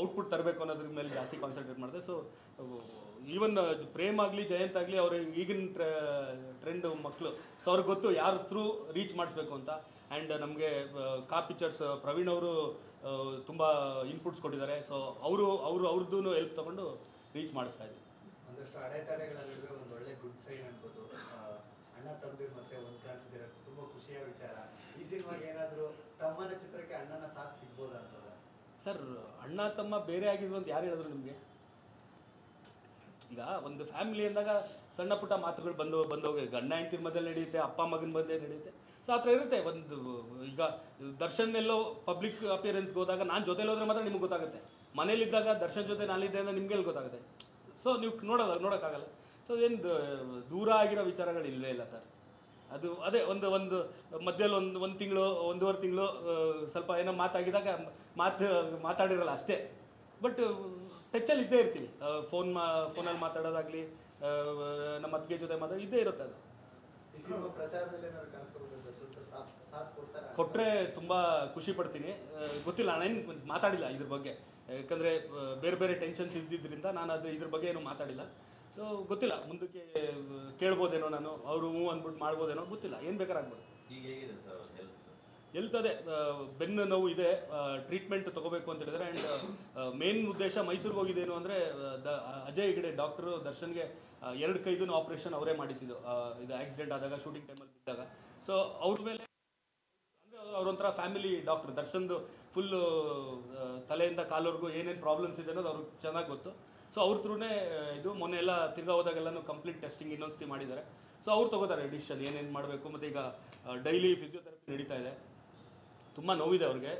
ಔಟ್ಪುಟ್ ತರಬೇಕು ಅನ್ನೋದ್ರ ಮೇಲೆ ಜಾಸ್ತಿ ಕಾನ್ಸಂಟ್ರೇಟ್ ಮಾಡಿದೆ. ಸೊ ಈವನ್ ಪ್ರೇಮ್ ಆಗಲಿ ಜಯಂತ್ ಆಗಲಿ ಅವ್ರ ಈಗಿನ ಟ್ರೆಂಡ್ ಮಕ್ಕಳು. ಸೊ ಅವ್ರಿಗೆ ಗೊತ್ತು ಯಾರು ಥ್ರೂ ರೀಚ್ ಮಾಡಿಸ್ಬೇಕು ಅಂತ. ಆ್ಯಂಡ್ ನಮಗೆ ಕಾ ಪಿಕ್ಚರ್ಸ್ ಪ್ರವೀಣ್ ಅವರು ತುಂಬ ಇನ್ಪುಟ್ಸ್ ಕೊಟ್ಟಿದ್ದಾರೆ. ಸೊ ಅವ್ರದ್ದು ಹೆಲ್ಪ್ ತೊಗೊಂಡು ರೀಚ್ ಮಾಡಿಸ್ತಾ ಇದ್ದೀವಿ. ಒಂದಷ್ಟು ಅಡೆತಡೆಗಳ ನಡುವೆ ಒಂದು ಒಳ್ಳೆ ಗುಡ್ ಸೈನ್ ಅನ್ಬೋದು. ಅಣ್ಣ ತಮ್ಮದಿರು ಮತ್ತೆ ಒಂದು ಕಾಣಿಸಿದಿರ ತುಂಬ ಖುಷಿಯ ವಿಚಾರ. ಈ ಸಿನಿಮಾಗೆ ಏನಾದರೂ ತಮ್ಮನ ಚಿತ್ರಕ್ಕೆ ಅಣ್ಣನ ಸಾಥ್ ಸಿಗ್ಬೋದಾ ಅಂತ ಸರ್? ಅಣ್ಣ ತಮ್ಮ ಬೇರೆ ಆಗಿದ್ರು ಅಂತ ಯಾರು ಹೇಳಿದ್ರು ನಿಮಗೆ? ಈಗ ಒಂದು ಫ್ಯಾಮಿಲಿ ಅಂದಾಗ ಸಣ್ಣ ಪುಟ್ಟ ಮಾತುಗಳು ಬಂದೋಗಿ ಗಂಡ ಹೆಂಡತಿ ಮಧ್ಯದಲ್ಲಿ ನಡೆಯುತ್ತೆ, ಅಪ್ಪ ಮಗನ ಮಧ್ಯೆ ನಡೆಯುತ್ತೆ. ಸೊ ಆ ಥರ ಇರುತ್ತೆ. ಒಂದು ಈಗ ದರ್ಶನ್ ಎಲ್ಲೋ ಪಬ್ಲಿಕ್ ಅಪಿಯರೆನ್ಸ್ಗೆ ಹೋದಾಗ ನಾನು ಜೊತೆಲಿ ಹೋದ್ರೆ ಮಾತ್ರ ನಿಮ್ಗೆ ಗೊತ್ತಾಗುತ್ತೆ. ಮನೇಲಿದ್ದಾಗ ದರ್ಶನ್ ಜೊತೆ ನಾನಿದ್ದೆ ಅಂದರೆ ನಿಮ್ಗೆ ಎಲ್ಲಿ ಗೊತ್ತಾಗುತ್ತೆ? ಸೊ ನೀವು ನೋಡೋಕ್ಕಾಗಲ್ಲ. ಸೊ ಏನು ದೂರ ಆಗಿರೋ ವಿಚಾರಗಳು ಇಲ್ಲವೇ ಇಲ್ಲ ಸರ್. ಅದು ಅದೇ ಒಂದು ಮಧ್ಯದಲ್ಲಿ ಒಂದು ತಿಂಗಳು 1.5 ತಿಂಗಳು ಸ್ವಲ್ಪ ಏನೋ ಮಾತಾಗಿದಾಗ ಮಾತಾಡಿರಲ್ಲ ಅಷ್ಟೇ. ಬಟ್ ಟಚ್ಚಲ್ಲಿ ಇದ್ದೇ ಇರ್ತೀವಿ. ಫೋನಲ್ಲಿ ಮಾತಾಡೋದಾಗಲಿ, ನಮ್ಮ ಅತ್ತಿಗೆ ಜೊತೆ ಇದ್ದೇ ಇರುತ್ತೆ. ಅದು ಕೊಟ್ಟರೆ ತುಂಬ ಖುಷಿ ಪಡ್ತೀನಿ. ಗೊತ್ತಿಲ್ಲ, ನಾನೇನು ಮಾತಾಡಿಲ್ಲ ಇದ್ರ ಬಗ್ಗೆ. ಯಾಕಂದರೆ ಬೇರೆ ಬೇರೆ ಟೆನ್ಷನ್ಸ್ ಇದ್ದಿದ್ದರಿಂದ ನಾನು ಇದ್ರ ಬಗ್ಗೆ ಏನು ಮಾತಾಡಿಲ್ಲ. ಸೊ ಗೊತ್ತಿಲ್ಲ, ಮುಂದಕ್ಕೆ ಕೇಳ್ಬೋದೇನೋ, ನಾನು ಅವರು ಅಂದ್ಬಿಟ್ಟು ಮಾಡ್ಬೋದೇನೋ ಗೊತ್ತಿಲ್ಲ. ಏನು ಬೇಕಾರಾಗ್ಬೋದು. ಈಗ ಹೇಗಿದೆ ಸರ್ ಹೆಲ್ತ್? ಅದೇ ಬೆನ್ನು ನೋವು ಇದೆ, ಟ್ರೀಟ್ಮೆಂಟ್ ತೊಗೋಬೇಕು ಅಂತ ಹೇಳಿದ್ರೆ. ಆ್ಯಂಡ್ ಮೇನ್ ಉದ್ದೇಶ ಮೈಸೂರಿಗೆ ಹೋಗಿದ್ದೇನು ಅಂದರೆ ಅಜಯ್ ಹೆಗಡೆ ಡಾಕ್ಟ್ರು ದರ್ಶನ್ಗೆ 2 ಕೈದು ಆಪ್ರೇಷನ್ ಅವರೇ ಮಾಡಿದ್ದು. ಇದು ಆಕ್ಸಿಡೆಂಟ್ ಆದಾಗ, ಶೂಟಿಂಗ್ ಟೈಮಲ್ಲಿ ಬಿದ್ದಾಗ. ಸೊ ಅವ್ರ ಮೇಲೆ ಅಂದರೆ ಅವ್ರೊಂಥರ ಫ್ಯಾಮಿಲಿ ಡಾಕ್ಟ್ರು. ದರ್ಶನ್ದು ಫುಲ್ಲು ತಲೆಯಿಂದ ಕಾಲವರೆಗೂ ಏನೇನು ಪ್ರಾಬ್ಲಮ್ಸ್ ಇದೆ ಅನ್ನೋದು ಅವ್ರಿಗೆ ಚೆನ್ನಾಗಿ ಗೊತ್ತು. ಸೊ ಅವ್ರ ಥ್ರೂನೇ ಇದು ಮೊನ್ನೆ ಎಲ್ಲ ತಿರ್ಗಾ ಹೋದಾಗೆಲ್ಲನೂ ಕಂಪ್ಲೀಟ್ ಟೆಸ್ಟಿಂಗ್ ಇನ್ನೊಂದ್ಸತಿ ಮಾಡಿದ್ದಾರೆ. ಸೊ ಅವ್ರು ತೊಗೋತಾರೆ ಡಿಸಿಷನ್ ಏನೇನು ಮಾಡಬೇಕು. ಮತ್ತು ಈಗ ಡೈಲಿ ಫಿಸಿಯೋಥೆರಪಿ ನಡೀತಾ ಇದೆ. ತುಂಬ ನೋವಿದೆ ಅವ್ರಿಗೆ.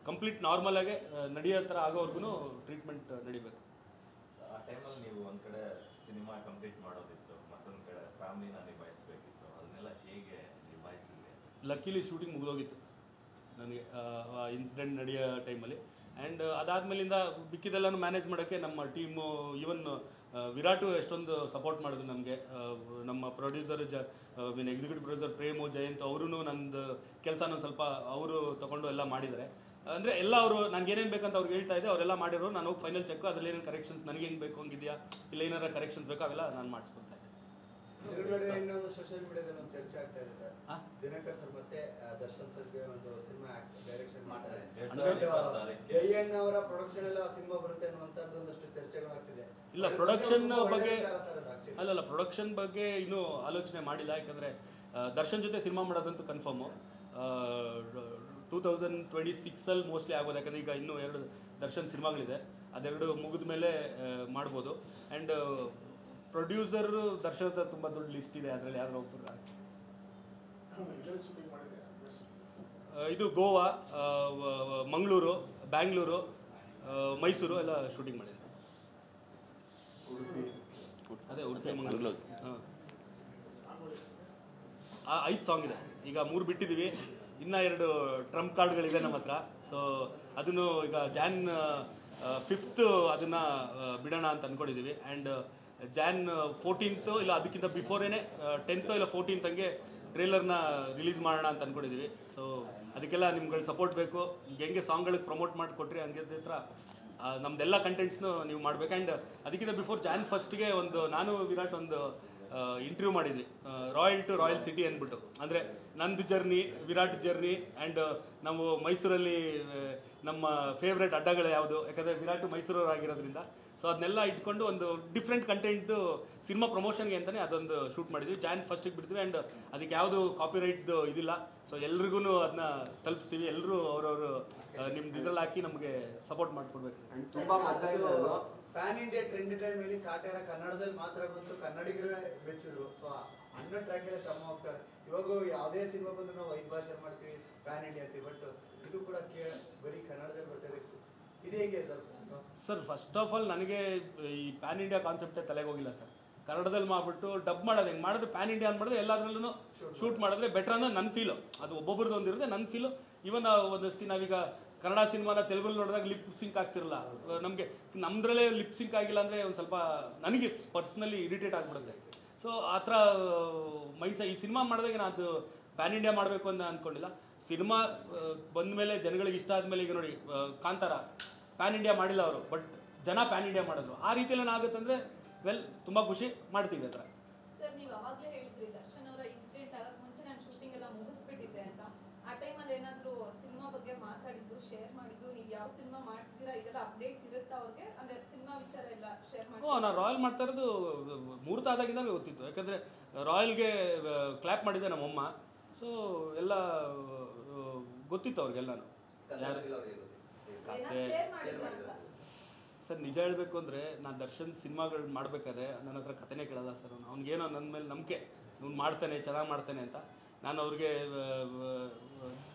ಕಂಪ್ಲೀಟ್ ನಾರ್ಮಲಾಗೆ ನಡೆಯೋ ಥರ ಆಗೋವರೆಗೂ ಟ್ರೀಟ್ಮೆಂಟ್ ನಡಿಬೇಕು. ಆ ಟೈಮಲ್ಲಿ ನೀವು ಒಂದು ಕಡೆ ಸಿನಿಮಾ ಕಂಪ್ಲೀಟ್ ಮಾಡೋದಿತ್ತು, ಮತ್ತೊಂದು ಕಡೆ ಫ್ಯಾಮಿಲಿನ ನಿಭಾಯಿಸಬೇಕಿತ್ತು. ಅದನ್ನೆಲ್ಲ ಹೇಗೆ ನಿಭಾಯಿಸಿದ್ರಿ? ಲಕ್ಕಿಲಿ ಶೂಟಿಂಗ್ ಮುಗಿದೋಗಿತ್ತು ನನಗೆ ಇನ್ಸಿಡೆಂಟ್ ನಡೆಯೋ ಟೈಮಲ್ಲಿ. ಆ್ಯಂಡ್ ಅದಾದಮೇಲಿಂದ ಮಿಕ್ಕಿದೆಲ್ಲನೂ ಮ್ಯಾನೇಜ್ ಮಾಡೋಕ್ಕೆ ನಮ್ಮ ಟೀಮು, ಈವನ್ ವಿರಾಟು ಎಷ್ಟೊಂದು ಸಪೋರ್ಟ್ ಮಾಡಿದ್ರು ನಮಗೆ. ನಮ್ಮ producer executive producer Prem, Jayanth ಅವರೂ ನಂದು ಕೆಲಸನೂ ಸ್ವಲ್ಪ ಅವರು ತೊಗೊಂಡು ಎಲ್ಲ ಮಾಡಿದ್ದಾರೆ. ಅಂದರೆ ಎಲ್ಲ ಅವರು ನನಗೆ ಏನೇನು ಬೇಕಂತ ಅವ್ರಿಗೆ ಹೇಳ್ತಾ ಇದ್ದೆ, ಅವರೆಲ್ಲ ಮಾಡಿರೋ. ನಾನು ಹೋಗಿ ಫೈನಲ್ ಚೆಕ್, ಅದರಲ್ಲಿ ಏನೇನು ಕರೆಕ್ಷನ್ಸ್ ನನಗೆ ಹೆಂಗೆ ಬೇಕು ಹಂಗಿದೆಯಾ, ಇಲ್ಲ ಏನಾರ ಕರೆಕ್ಷನ್ಸ್ ಬೇಕು, ಅವೆಲ್ಲ ನಾನು ಮಾಡಿಸ್ಕೊತಾ ಇದ್ದೆ. ಇನ್ನೊಂದು ಸೋಷಿಯಲ್ ಮೀಡಿಯಾದಲ್ಲಿ ಒಂದು ಚರ್ಚೆ ಆಗ್ತಾ ಇರುತ್ತೆ. ದಿನಕರ್ ಸರ್ ಮತ್ತೆ ದರ್ಶನ್ ಸರ್ಗೆ ಒಂದು ಸಿನಿಮಾ ಡೈರೆಕ್ಷನ್ ಮಾಡ್ತಾರೆ. ಜಯಣ್ಣ ಅವರ ಪ್ರೊಡಕ್ಷನ್ ಎಲ್ಲ ಸಿನಿಮಾ ಬರುತ್ತೆ ಅನ್ನುವಂಥದ್ದು ಒಂದಷ್ಟು ಚರ್ಚೆಗಳಾಗ್ತಿದೆ. ಇಲ್ಲ, ಪ್ರೊಡಕ್ಷನ್ ಬಗ್ಗೆ ಅಲ್ಲಲ್ಲ, ಪ್ರೊಡಕ್ಷನ್ ಬಗ್ಗೆ ಇನ್ನೂ ಆಲೋಚನೆ ಮಾಡಿಲ್ಲ. ಯಾಕಂದರೆ ದರ್ಶನ್ ಜೊತೆ ಸಿನಿಮಾ ಮಾಡೋದಂತೂ ಕನ್ಫರ್ಮು. 2026 ಮೋಸ್ಟ್ಲಿ ಆಗೋದು. ಯಾಕಂದರೆ ಈಗ ಇನ್ನೂ 2 ದರ್ಶನ್ ಸಿನಿಮಾಗಳಿದೆ. ಅದೆರಡು ಮುಗಿದ ಮೇಲೆ ಮಾಡ್ಬೋದು. ಆ್ಯಂಡ್ ಪ್ರೊಡ್ಯೂಸರ್ ದರ್ಶನ್ ಹತ್ರ ತುಂಬ ದೊಡ್ಡ ಲಿಸ್ಟ್ ಇದೆ. ಅದರಲ್ಲಿ ಯಾರು ಒಬ್ಬರು ಇದು ಗೋವಾ, ಮಂಗಳೂರು, ಬ್ಯಾಂಗ್ಳೂರು, ಮೈಸೂರು ಎಲ್ಲ ಶೂಟಿಂಗ್ ಮಾಡಿದ್ದಾರೆ. ಅದೇ ಉಡುಪಿ, ಮಂಗಳೂರು. ಹಾಂ, 5 ಸಾಂಗ್ ಇದೆ. ಈಗ 3 ಬಿಟ್ಟಿದ್ದೀವಿ. ಇನ್ನೂ 2 ಟ್ರಂಪ್ ಕಾರ್ಡ್ಗಳಿದೆ ನಮ್ಮ ಹತ್ರ. ಸೊ ಅದನ್ನು ಈಗ Jan 5th ಅದನ್ನು ಬಿಡೋಣ ಅಂತ ಅಂದ್ಕೊಂಡಿದ್ದೀವಿ. ಆ್ಯಂಡ್ Jan 14th ಇಲ್ಲ ಅದಕ್ಕಿಂತ ಬಿಫೋರೇನೆ 10th ಇಲ್ಲ 14th ಹಂಗೆ ಟ್ರೇಲರ್ನ ರಿಲೀಸ್ ಮಾಡೋಣ ಅಂತ ಅಂದ್ಕೊಂಡಿದ್ದೀವಿ. ಸೊ ಅದಕ್ಕೆಲ್ಲ ನಿಮ್ಗಳ ಸಪೋರ್ಟ್ ಬೇಕು. ಈಗ ಹೆಂಗೆ ಸಾಂಗ್ಗಳಿಗೆ ಪ್ರಮೋಟ್ ಮಾಡಿಕೊಟ್ರಿ ಹಂಗೆ ಹತ್ರ ನಮ್ದೆಲ್ಲ ಕಂಟೆಂಟ್ಸ್ನು ನೀವು ಮಾಡ್ಬೇಕು. ಆ್ಯಂಡ್ ಅದಕ್ಕಿಂತ ಬಿಫೋರ್ Jan 1st ನಾನು ವಿರಾಟ್ ಒಂದು ಇಂಟರ್ವ್ಯೂ ಮಾಡಿದ್ವಿ, ರಾಯಲ್ ಟು ರಾಯಲ್ ಸಿಟಿ ಅಂದ್ಬಿಟ್ಟು. ಅಂದರೆ ನಂದು ಜರ್ನಿ, ವಿರಾಟ್ ಜರ್ನಿ. ಆ್ಯಂಡ್ ನಾವು ಮೈಸೂರಲ್ಲಿ ನಮ್ಮ ಫೇವ್ರೆಟ್ ಅಡ್ಡಗಳು ಯಾವುದು, ಯಾಕಂದರೆ ವಿರಾಟ್ ಮೈಸೂರವ್ರು ಆಗಿರೋದ್ರಿಂದ ಸೊ ಅದನ್ನೆಲ್ಲ ಇಟ್ಕೊಂಡು ಒಂದು ಡಿಫ್ರೆಂಟ್ ಕಂಟೆಂಟ್ದು ಸಿನಿಮಾ ಪ್ರಮೋಷನ್ಗೆ ಅಂತಲೇ ಅದೊಂದು ಶೂಟ್ ಮಾಡಿದ್ವಿ ಜಾನ್ ಫಸ್ಟಿಗೆ ಬಿಡ್ತೀವಿ ಆ್ಯಂಡ್ ಅದಕ್ಕೆ ಯಾವುದು ಕಾಪಿರೈಟ್ದು ಇದಿಲ್ಲ. ಸೊ ಎಲ್ರಿಗೂ ಅದನ್ನ ತಲುಪಿಸ್ತೀವಿ. ಎಲ್ಲರೂ ಅವ್ರವರು ನಿಮ್ದು ಇದ್ರಲ್ಲಿ ಹಾಕಿ ನಮಗೆ ಸಪೋರ್ಟ್ ಮಾಡಿಕೊಡ್ಬೇಕು. ಆ್ಯಂಡ್ ತುಂಬ ಮಜಾ ಇದೆ ಅದು. ಪ್ಯಾನ್ ಇಂಡಿಯಾ ಟ್ರೆಂಡ್ ಟೈಮಲ್ಲಿ ಕಾಟೇರ ಕನ್ನಡದಲ್ಲಿ ಮಾತ್ರ ಬಂತು, ಕನ್ನಡಿಗರೇ ಮೆಚ್ಚಿದ್ರು. ಸೊ ಅನ್ನೋ ಟ್ರ್ಯಾಕ್ ಎಲ್ಲ ತಮ್ಮ ಹೋಗ್ತಾರೆ. ಇವಾಗ ಯಾವುದೇ ಸಿನಿಮಾ ಬಂದು ನಾವು 5 ಭಾಷೆ ಮಾಡ್ತೀವಿ, ಪ್ಯಾನ್ ಇಂಡಿಯಾ ಅಂತೀವಿ. ಬಟ್ ಇದು ಕೂಡ ಬರೀ ಕನ್ನಡದಲ್ಲಿ ಬರ್ತಿದೆ. ಇದು ಹೇಗೆ ಸರ್? ಫಸ್ಟ್ ಆಫ್ ಆಲ್ ನನಗೆ ಈ ಪ್ಯಾನ್ ಇಂಡಿಯಾ ಕಾನ್ಸೆಪ್ಟೇ ತಲೆಗೆ ಹೋಗಿಲ್ಲ ಸರ್. ಕನ್ನಡದಲ್ಲಿ ಮಾಡಿಬಿಟ್ಟು ಡಬ್ ಮಾಡೋದು ಹೆಂಗೆ ಮಾಡಿದ್ರೆ ಪ್ಯಾನ್ ಇಂಡಿಯಾ ಅಂತ ಮಾಡಿದ್ರೆ ಎಲ್ಲದರಲ್ಲೂ ಶೂಟ್ ಮಾಡಿದ್ರೆ ಬೆಟರ್ ಅನ್ನೋ ನನ್ನ ಫೀಲು. ಅದು ಒಬ್ಬೊಬ್ರದ್ದು ಒಂದಿರುತ್ತೆ, ನನ್ನ ಫೀಲು. ಇವನ್ ಒಂದಷ್ಟು ನಾವೀಗ ಕನ್ನಡ ಸಿನಿಮಾನ ತೆಲುಗಲ್ಲಿ ನೋಡಿದಾಗ ಲಿಪ್ ಸಿಂಕ್ ಆಗ್ತಿರಲ್ಲ ನಮಗೆ. ನಮ್ಮದ್ರಲ್ಲೇ ಲಿಪ್ ಸಿಂಕ್ ಆಗಿಲ್ಲ ಅಂದರೆ ಒಂದು ಸ್ವಲ್ಪ ನನಗೆ ಪರ್ಸ್ನಲಿ ಇರಿಟೇಟ್ ಆಗಿಬಿಡುತ್ತೆ. ಸೊ ಆ ಥರ ಮೈಂಡ್ಸೆಟ್ ಈ ಸಿನಿಮಾ ಮಾಡಿದಾಗ ನಾನು ಅದು ಪ್ಯಾನ್ ಇಂಡಿಯಾ ಮಾಡಬೇಕು ಅಂತ ಅಂದ್ಕೊಂಡಿಲ್ಲ. ಸಿನಿಮಾ ಬಂದ ಮೇಲೆ ಜನಗಳಿಗೆ ಇಷ್ಟ ಆದಮೇಲೆ ಈಗ ನೋಡಿ ಕಾಂತಾರ ಪ್ಯಾನ್ ಇಂಡಿಯಾ ಮಾಡಿಲ್ಲ ಅವರು, ಬಟ್ ಜನ ಪ್ಯಾನ್ ಇಂಡಿಯಾ ಮಾಡಿದ್ರು. ಆ ರೀತಿಯಲ್ಲಿ ಆಗುತ್ತಂದರೆ ವೆಲ್ ತುಂಬ ಖುಷಿ ಮಾಡ್ತೀವಿ ಆ ಥರ. ಸರ್, ನೀವು ಅವಾಗಲೇ ಹೇಳಿದ್ರಿ ದರ್ಶನ್ ಅವರ ಇನ್ಸಿಡೆಂಟ್ ಆಗಕ್ಕೆ ಮುಂಚೆ ನಾನು ಶೂಟಿಂಗ್ ಎಲ್ಲ ಮುಗಿಸ್ಬಿಟ್ಟಿದ್ದೆ ಅಂತ. ಆ ಟೈಮಲ್ಲಿ ಏನಾದರೂ ಸಿನಿಮಾ ಬಗ್ಗೆ ಮಾತಾಡಿದ್ದು, ಶೇರ್ ಮಾಡಿದ್ದು, ನೀವು ಯಾವ ಸಿನಿಮಾ ಮಾಡ್ತೀರಾ ಇದೆಲ್ಲ ಅಪ್ಡೇಟ್ಸ್ ಇರುತ್ತಾ ಅವ್ರಿಗೆ? ಅಂದರೆ ಸಿನಿಮಾ ವಿಚಾರ ಎಲ್ಲ ಶೇರ್ ಮಾಡಿ? ನಾನು ರಾಯಲ್ ಮಾಡ್ತಾ ಇರೋದು ಮುಹೂರ್ತ ಆದಾಗಿಂದಲೇ ಗೊತ್ತಿತ್ತು. ಯಾಕಂದರೆ ರಾಯಲ್ಗೆ ಕ್ಲ್ಯಾಪ್ ಮಾಡಿದ್ದೆ ನಮ್ಮಮ್ಮ. ಸೊ ಎಲ್ಲ ಗೊತ್ತಿತ್ತು ಅವ್ರಿಗೆಲ್ಲನೂ. ಸರ್ ನಿಜ ಹೇಳಬೇಕು ಅಂದರೆ ನಾನು ದರ್ಶನ್ ಸಿನಿಮಾಗಳು ಮಾಡಬೇಕಾದ್ರೆ ನನ್ನ ಹತ್ರ ಕಥೆನೇ ಕೇಳಲ್ಲ ಸರ್. ಅವ್ನಿಗೇನೋ ನನ್ನ ಮೇಲೆ ನಂಬಿಕೆ, ಇವ್ನು ಮಾಡ್ತಾನೆ, ಚೆನ್ನಾಗಿ ಮಾಡ್ತಾನೆ ಅಂತ. ನಾನು ಅವ್ರಿಗೆ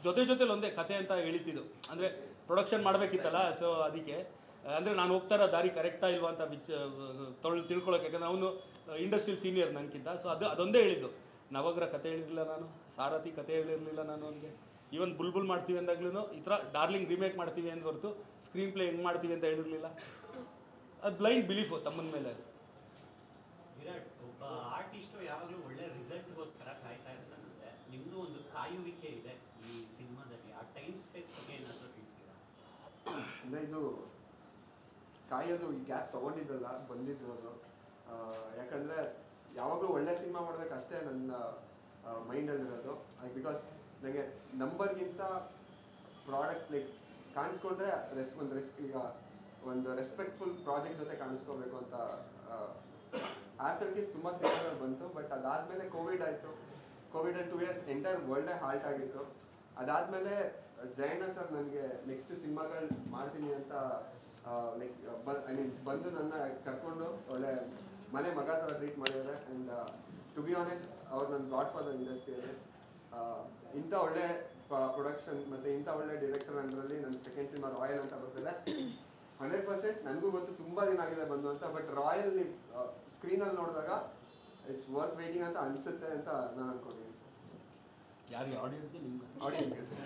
ಜೊತೆಲಿ ಒಂದೇ ಕತೆ ಅಂತ ಹೇಳಿತಿದ್ದು. ಅಂದರೆ ಪ್ರೊಡಕ್ಷನ್ ಮಾಡಬೇಕಿತ್ತಲ್ಲ, ಸೊ ಅದಕ್ಕೆ ಅಂದರೆ ನಾನು ಹೋಗ್ತಾ ಇರೋ ದಾರಿ ಕರೆಕ್ಟಾ ಇಲ್ವಾ ಅಂತ ತಿಳ್ಕೊಳಕ್ಕೆ. ಯಾಕಂದರೆ ಅವನು ಇಂಡಸ್ಟ್ರಿಯಲ್ ಸೀನಿಯರ್ ನನಗಿಂತ. ಸೊ ಅದೊಂದೇ ಹೇಳಿದ್ದು. ನವಗ್ರ ಕತೆ ಹೇಳಿರಲಿಲ್ಲ ನಾನು, ಸಾರಥಿ ಕತೆ ಹೇಳಿರಲಿಲ್ಲ ನಾನು ಅವನಿಗೆ. ಈವನ್ ಬುಲ್ಬುಲ್ ಮಾಡ್ತೀವಿ ಅಂದಾಗ್ಲೂ ಈ ಥರ ಡಾರ್ಲಿಂಗ್ ರಿಮೇಕ್ ಮಾಡ್ತೀವಿ ಅಂತ ಹೊರತು ಸ್ಕ್ರೀನ್ ಪ್ಲೇ ಹೆಂಗೆ ಮಾಡ್ತೀವಿ ಅಂತ ಹೇಳಿರಲಿಲ್ಲ. ಅದು ಬ್ಲೈಂಡ್ ಬಿಲೀಫು ತಮ್ಮನ ಮೇಲೆ. ಅದು ವಿರಾಟ್ ಒಬ್ಬ ಆರ್ಟಿಸ್ಟು ಯಾವಾಗಲೂ ಒಳ್ಳೆ ರಿಸಲ್ಟ್ಗೋಸ್ಕರ ಕಾಯ್ತಾ ಇರ್ತಾನಂತೆ. ನಿಮ್ಮದು ಒಂದು ಕಾಯುವಿಕೆ ಇದೆ ಈ ಸಿನಿಮಾದಲ್ಲಿ. ಆ ಟೈಮ್ ಸ್ಪೇಸ್ ಬಗ್ಗೆ ಏನಾದರೂ ಹೇಳ್ತೀರಾ? ಅಂದರೆ ಇದು ಕಾಯೋದು ಈ ಗ್ಯಾಪ್ ತೊಗೊಂಡಿದ್ದಲ್ಲ, ಬಂದಿದ್ದು. ಯಾಕಂದರೆ ಯಾವಾಗಲೂ ಒಳ್ಳೆ ಸಿನಿಮಾ ಮಾಡ್ಬೇಕು ಅಷ್ಟೇ ನನ್ನ ಮೈಂಡಲ್ಲಿರೋದು. ಬಿಕಾಸ್ ನನಗೆ ನಂಬರ್ಗಿಂತ ಪ್ರಾಡಕ್ಟ್ ಲೈಕ್ ಕಾಣಿಸ್ಕೊಂಡ್ರೆ ಈಗ ಒಂದು ರೆಸ್ಪೆಕ್ಟ್ಫುಲ್ ಪ್ರಾಜೆಕ್ಟ್ ಜೊತೆ ಕಾಣಿಸ್ಕೋಬೇಕು ಅಂತ ಆಫ್ಟರ್ ಕೇಸ್ ತುಂಬ ಸಿನಿಮಾಗಳು ಬಂತು. ಬಟ್ ಅದಾದಮೇಲೆ ಕೋವಿಡ್ ಆಯಿತು. ಕೋವಿಡಲ್ಲಿ 2 years ಎಂಟೈರ್ ವರ್ಲ್ಡೇ ಹಾಲ್ಟ್ ಆಗಿತ್ತು. ಅದಾದಮೇಲೆ ಜಯಣ್ಣ ಸರ್ ನನಗೆ ನೆಕ್ಸ್ಟ್ ಸಿನಿಮಾಗಳು ಮಾಡ್ತೀನಿ ಅಂತ ಲೈಕ್ ಬಂದು ನನ್ನ ಕರ್ಕೊಂಡು ಒಳ್ಳೆ ಮನೆ ಮಗ ಥರ ಟ್ರೀಟ್ ಮಾಡಿದ್ದಾರೆ. ಆ್ಯಂಡ್ ಟು ಬಿ ಆನೆಸ್ಟ್ ಅವ್ರು ನನ್ನ ಗಾಡ್ ಫಾದರ್ ಇಂಡಸ್ಟ್ರಿಯಲ್ಲಿ. ಇಂಥ ಒಳ್ಳೆ ಪ್ರೊಡಕ್ಷನ್ ಮತ್ತು ಇಂಥ ಒಳ್ಳೆ ಡೈರೆಕ್ಟರ್ ಅಂದ್ರಲ್ಲಿ ನನ್ನ ಸೆಕೆಂಡ್ ಸಿನಿಮಾ ರಾಯಲ್ ಅಂತ ಬರ್ತಿದೆ. 100% ನನಗೂ ಗೊತ್ತು ತುಂಬ ದಿನ ಆಗಿದೆ ಬಂದು ಅಂತ. ಬಟ್ ರಾಯಲ್ ಸ್ಕ್ರೀನಲ್ಲಿ ನೋಡಿದಾಗ ಇಟ್ಸ್ ವರ್ತ್ ವೇಟಿಂಗ್ ಅಂತ ಅನಿಸುತ್ತೆ ಅಂತ ನಾನು ಅನ್ಕೊಂಡಿದ್ದೀನಿ ಸರ್. ಯಾರಿಗೆ? ಆಡಿಯನ್ಸ್ಗೆ? ನಿಮ್ಗೆ? ಆಡಿಯನ್ಸ್ಗೆ ಸರ್.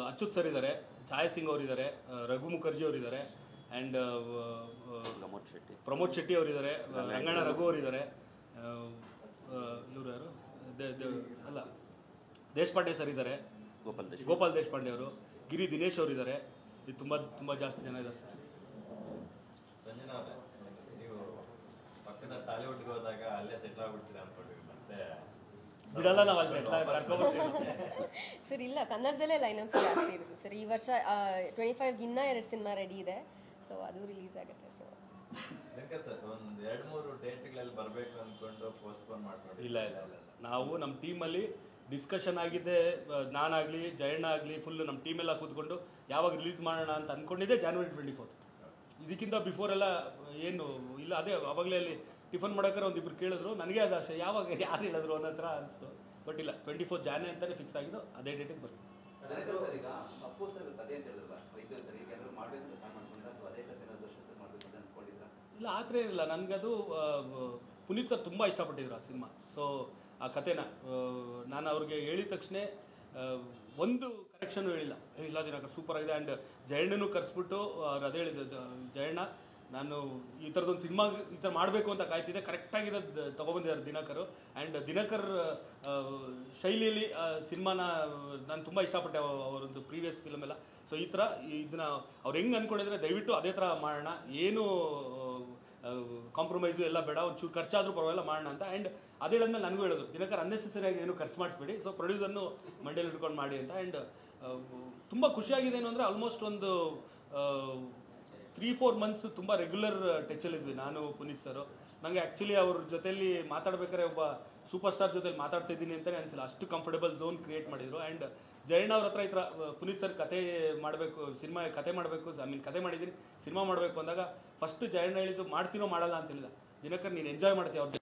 ಅಚ್ಯುತ್ ಸರ್ ಇದ್ದಾರೆ, ಛಾಯಾ ಸಿಂಗ್ ಅವರಿದ್ದಾರೆ, ರಘು ಮುಖರ್ಜಿ ಅವರಿದ್ದಾರೆ, ಆ್ಯಂಡ್ ಪ್ರಮೋದ್ ಶೆಟ್ಟಿ ಅವರಿದ್ದಾರೆ, ರಂಗಣ್ಣ ರಘು ಅವರಿದ್ದಾರೆ. ಇವರು ಯಾರು? ಅಲ್ಲ, ದೇಶಪಾಂಡೆ ಸರ್ ಇದ್ದಾರೆ, ಗೋಪಾಲ್ ದೇಶಪಾಂಡೆ ಅವರು, ಗಿರಿ ದಿನೇಶ್ ಅವರಿದ್ದಾರೆ. ಇದು ತುಂಬ ಜಾಸ್ತಿ ಜನ ಇದ್ದಾರೆ ಸರ್. ಸಂಜನಾ ಅವರೇ, ನೀವು ಪಕ್ಕದ ಟಾಲಿವುಡ್ಗೆ ಹೋದಾಗ ಅಲ್ಲೇ ಸೆಟ್ಲ್ ಆಗ್ಬಿಡ್ತೀರಾ ಅನ್ಕೊಂಡಿವಿ. ಮತ್ತೆ ಬಿಡಲ್ಲ ನಾವು ಅಲ್ಲಿ ಸೆಟ್ಲ್ ಕರ್ಕೊಂಡ್ಬರ್ತೀವಿ ಸರ್. ಇಲ್ಲ, ಕನ್ನಡದಲ್ಲೇ ಲೈನಪ್ಸ್ ಜಾಸ್ತಿ ಇರೋದು ಸರ್. ಈ ವರ್ಷ 25 ಇನ್ನೂ 2 ಸಿನಿಮಾ ರೆಡಿ ಇದೆ. ಸೊ ಅದು ರಿಲೀಸ್ ಆಗುತ್ತೆ. ಸೊ ಸರ್ ಒಂದು 2-3 ಡೇಟ್ಗಳಲ್ಲಿ ಬರಬೇಕು ಅಂದ್ಕೊಂಡು ಪೋಸ್ಟ್ಪೋನ್ ಮಾಡ್ಕೊಂಡು? ಇಲ್ಲ, ನಾವು ನಮ್ಮ ಟೀಮಲ್ಲಿ ಡಿಸ್ಕಷನ್ ಆಗಿದೆ. ನಾನಾಗಲಿ ಜಯಣ್ಣ ಆಗಲಿ ಫುಲ್ ನಮ್ಮ ಟೀಮೆಲ್ಲ ಕೂತ್ಕೊಂಡು ಯಾವಾಗ ರಿಲೀಸ್ ಮಾಡೋಣ ಅಂತ ಅಂದ್ಕೊಂಡಿದ್ದೆ January 24. ಇದಕ್ಕಿಂತ ಬಿಫೋರ್ ಎಲ್ಲ ಏನು ಇಲ್ಲ. ಅದೇ ಅವಾಗಲೇ ಅಲ್ಲಿ ಟಿಫನ್ ಮಾಡೋಕ್ರೆ ಒಂದಿಬ್ರು ಕೇಳಿದ್ರು. ನನಗೆ ಅದು ಅಷ್ಟೇ, ಯಾವಾಗ ಯಾರು ಹೇಳಿದ್ರು ಅನ್ನೋ ಥರ ಅನಿಸ್ತು. ಬಟ್ ಇಲ್ಲ, 24 January ಅಂತಲೇ ಫಿಕ್ಸ್ ಆಗಿದ್ದು. ಅದೇ ಡೇಟಿಗೆ ಬರ್ತೀವಿ. ಇಲ್ಲ, ಆ ಥರ ಏನಿಲ್ಲ. ನನಗದು ಪುನೀತ್ ಸರ್ ತುಂಬ ಇಷ್ಟಪಟ್ಟಿದ್ರು ಆ ಸಿನಿಮಾ. ಸೊ ಆ ಕಥೆನ ನಾನು ಅವ್ರಿಗೆ ಹೇಳಿದ ತಕ್ಷಣ ಒಂದು ಕರೆಕ್ಷನು ಹೇಳಿಲ್ಲ. ಇಲ್ಲ ದಿನಾಕರ್ ಸೂಪರ್ ಆಗಿದೆ. ಆ್ಯಂಡ್ ಜಯಣ್ಣನೂ ಕರೆಸ್ಬಿಟ್ಟು ಅವ್ರು ಅದೇ ಹೇಳಿದ್ದು, ಜಯಣ್ಣ ನಾನು ಈ ಥರದೊಂದು ಸಿನಿಮಾ ಈ ಥರ ಮಾಡಬೇಕು ಅಂತ ಕಾಯ್ತಿದ್ದೆ, ಕರೆಕ್ಟಾಗಿರೋದು ತೊಗೊಬಂದಿದ್ದಾರೆ ದಿನಕರು. ಆ್ಯಂಡ್ ದಿನಕರ್ ಶೈಲಿಯಲ್ಲಿ ಸಿನಿಮಾನ ನಾನು ತುಂಬ ಇಷ್ಟಪಟ್ಟೆ, ಅವರೊಂದು ಪ್ರೀವಿಯಸ್ ಫಿಲಮ್ ಎಲ್ಲ. ಸೊ ಈ ಥರ ಇದನ್ನ ಅವ್ರು ಹೆಂಗೆ ಅಂದ್ಕೊಂಡಿದ್ರೆ ದಯವಿಟ್ಟು ಅದೇ ಥರ ಮಾಡೋಣ, ಏನು ಕಾಂಪ್ರಮೈಸು ಎಲ್ಲ ಬೇಡ, ಒಂಚೂರು ಖರ್ಚಾದರೂ ಪರವಾಗಿಲ್ಲ ಮಾಡೋಣ ಅಂತ. ಆ್ಯಂಡ್ ಅದೇ ಹೇಳಿದ್ಮೇಲೆ ನನಗೂ ಹೇಳೋದು, ದಿನಕರ್ ಅನ್ನೆಸೆಸರಿಯಾಗಿ ಏನು ಖರ್ಚು ಮಾಡಿಸ್ಬೇಡಿ, ಸೊ ಪ್ರೊಡ್ಯೂಸರ್ನು ಮಂಡ್ಯಲ್ಲಿ ಹಿಡ್ಕೊಂಡು ಮಾಡಿ ಅಂತ. ಆ್ಯಂಡ್ ತುಂಬ ಖುಷಿಯಾಗಿದೆ ಏನು ಅಂದರೆ ಆಲ್ಮೋಸ್ಟ್ ಒಂದು 3-4 ಮಂತ್ಸ್ ತುಂಬ ರೆಗ್ಯುಲರ್ ಟಚಲ್ಲಿದ್ವಿ ನಾನು ಪುನೀತ್ ಸರು. ನನಗೆ ಆ್ಯಕ್ಚುಲಿ ಅವ್ರ ಜೊತೆಲಿ ಮಾತಾಡ್ಬೇಕಾದ್ರೆ ಒಬ್ಬ ಸೂಪರ್ ಸ್ಟಾರ್ ಜೊತೆಲಿ ಮಾತಾಡ್ತಾ ಇದ್ದೀನಿ ಅಂತಲೇ ಅನಿಸಿಲ್ಲ, ಅಷ್ಟು ಕಂಫರ್ಟಬಲ್ ಝೋನ್ ಕ್ರಿಯೇಟ್ ಮಾಡಿದರು. ಆ್ಯಂಡ್ ಜಯಣ್ಣ ಅವ್ರ ಹತ್ರ ಈ ಥರ ಪುನೀತ್ ಸರ್ ಕತೆ ಮಾಡಬೇಕು, ಸಿನಿಮಾ ಕತೆ ಮಾಡಬೇಕು, ಕತೆ ಮಾಡಿದ್ದೀನಿ, ಸಿನಿಮಾ ಮಾಡಬೇಕು ಅಂದಾಗ ಫಸ್ಟ್ ಜಯಣ್ಣ ಹೇಳಿದ್ದು ಮಾಡ್ತೀನೋ ಮಾಡಲ್ಲ ಅಂತ ಹೇಳಿದ. ದಿನಕರ್ ನೀನು ಎಂಜಾಯ್ ಮಾಡ್ತೀವಿ ಅವ್ರ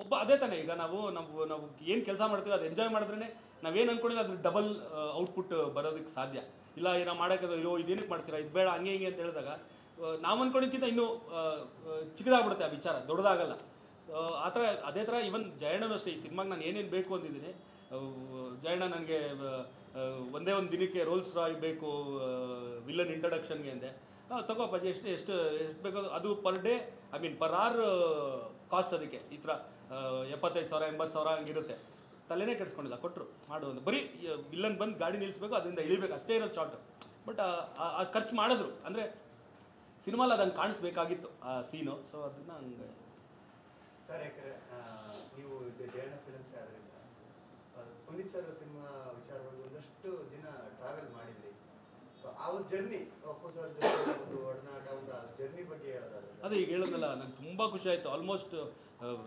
ಒಬ್ಬ ಅದೇ ತಾನೇ. ಈಗ ನಾವು ಏನು ಕೆಲಸ ಮಾಡ್ತೀವಿ ಅದು ಎಂಜಾಯ್ ಮಾಡಿದ್ರೆ ನಾವೇನು ಅಂದ್ಕೊಂಡಿದ್ರೆ ಅದ್ರ ಡಬಲ್ ಔಟ್ಪುಟ್ ಬರೋದಕ್ಕೆ ಸಾಧ್ಯ ಇಲ್ಲ. ಏನೋ ಮಾಡೋಕ್ಕೆ ಇದೇನಕ್ಕೆ ಮಾಡ್ತೀರಾ, ಇದು ಬೇಡ, ಹಂಗೆ ಹಿಂಗೆ ಅಂತ ಹೇಳಿದಾಗ ನಾವು ಅಂದ್ಕೊಂಡಿದ್ದಕ್ಕಿಂತ ಇನ್ನೂ ಚಿಕ್ಕದಾಗ್ಬಿಡುತ್ತೆ ಆ ವಿಚಾರ, ದೊಡ್ಡದಾಗಲ್ಲ. ಆ ಥರ ಅದೇ ಥರ ಇವನ್ ಜಯಣ್ಣನೂ ಅಷ್ಟೇ. ಈ ಸಿನಿಮಾಗೆ ನಾನು ಏನೇನು ಬೇಕು ಅಂದಿದ್ದೀನಿ, ಜಯಣ್ಣ ನನಗೆ ಒಂದೇ ಒಂದು ದಿನಕ್ಕೆ ರೋಲ್ಸ್ ರಾಯ್ ಬೇಕು ವಿಲನ್ ಇಂಟ್ರಡಕ್ಷನ್ಗೆ ಅಂದೆ. ತಗೋಪ್ಪಾಜಿ ಎಷ್ಟು ಬೇಕೋ ಅದು per day, I mean per hour cost. ಅದಕ್ಕೆ ಈ ಥರ 75,000 80,000 ಹಂಗಿರುತ್ತೆ. ತಲೆನೇ ಕೆಡಿಸ್ಕೊಂಡಿಲ್ಲ, ಕೊಟ್ಟರು ಮಾಡುವುದು. ಬರೀ ವಿಲ್ಲನ್ ಬಂದು ಗಾಡಿ ನಿಲ್ಲಿಸ್ಬೇಕು, ಅದರಿಂದ ಇಳಿಬೇಕು, ಅಷ್ಟೇ ಇರೋದು ಶಾರ್ಟ್. ಬಟ್ ಆ ಖರ್ಚು ಮಾಡಿದ್ರು ಅಂದರೆ ಸಿನಿಮಾಲ್ ಅದು ಹಂಗೆ ಕಾಣಿಸ್ಬೇಕಾಗಿತ್ತು ಆ ಸೀನು. ಸೊ ಅದನ್ನ ಹಂಗೆ ಸರ್, ಯಾಕಂದರೆ ನೀವು ಜಯಣ್ಣ ಫಿಲ್ಮ್ಸ್ ಆದ್ರಿಂದ ಪುನೀತ್ ಸರ್ ಸಿನಿಮಾ ವಿಚಾರವಾಗಿ ಒಂದಷ್ಟು ದಿನ ಟ್ರಾವೆಲ್ ಮಾಡಿದ್ರಿ. ಸೊ ಆ ಒಂದು ಜರ್ನಿ, ಅಪ್ಪು ಸರ್ ಜೊತೆ ಒಂದು ಒಡನಾಟ, ಒಂದು ಜರ್ನಿ ಬಗ್ಗೆ ಹೇಳೋದಾದ್ರೆ ಅದೇ ಈಗ ಹೇಳಿದ್ನಲ್ಲ, ನಂಗೆ ತುಂಬ ಖುಷಿ ಆಯಿತು. ಆಲ್ಮೋಸ್ಟ್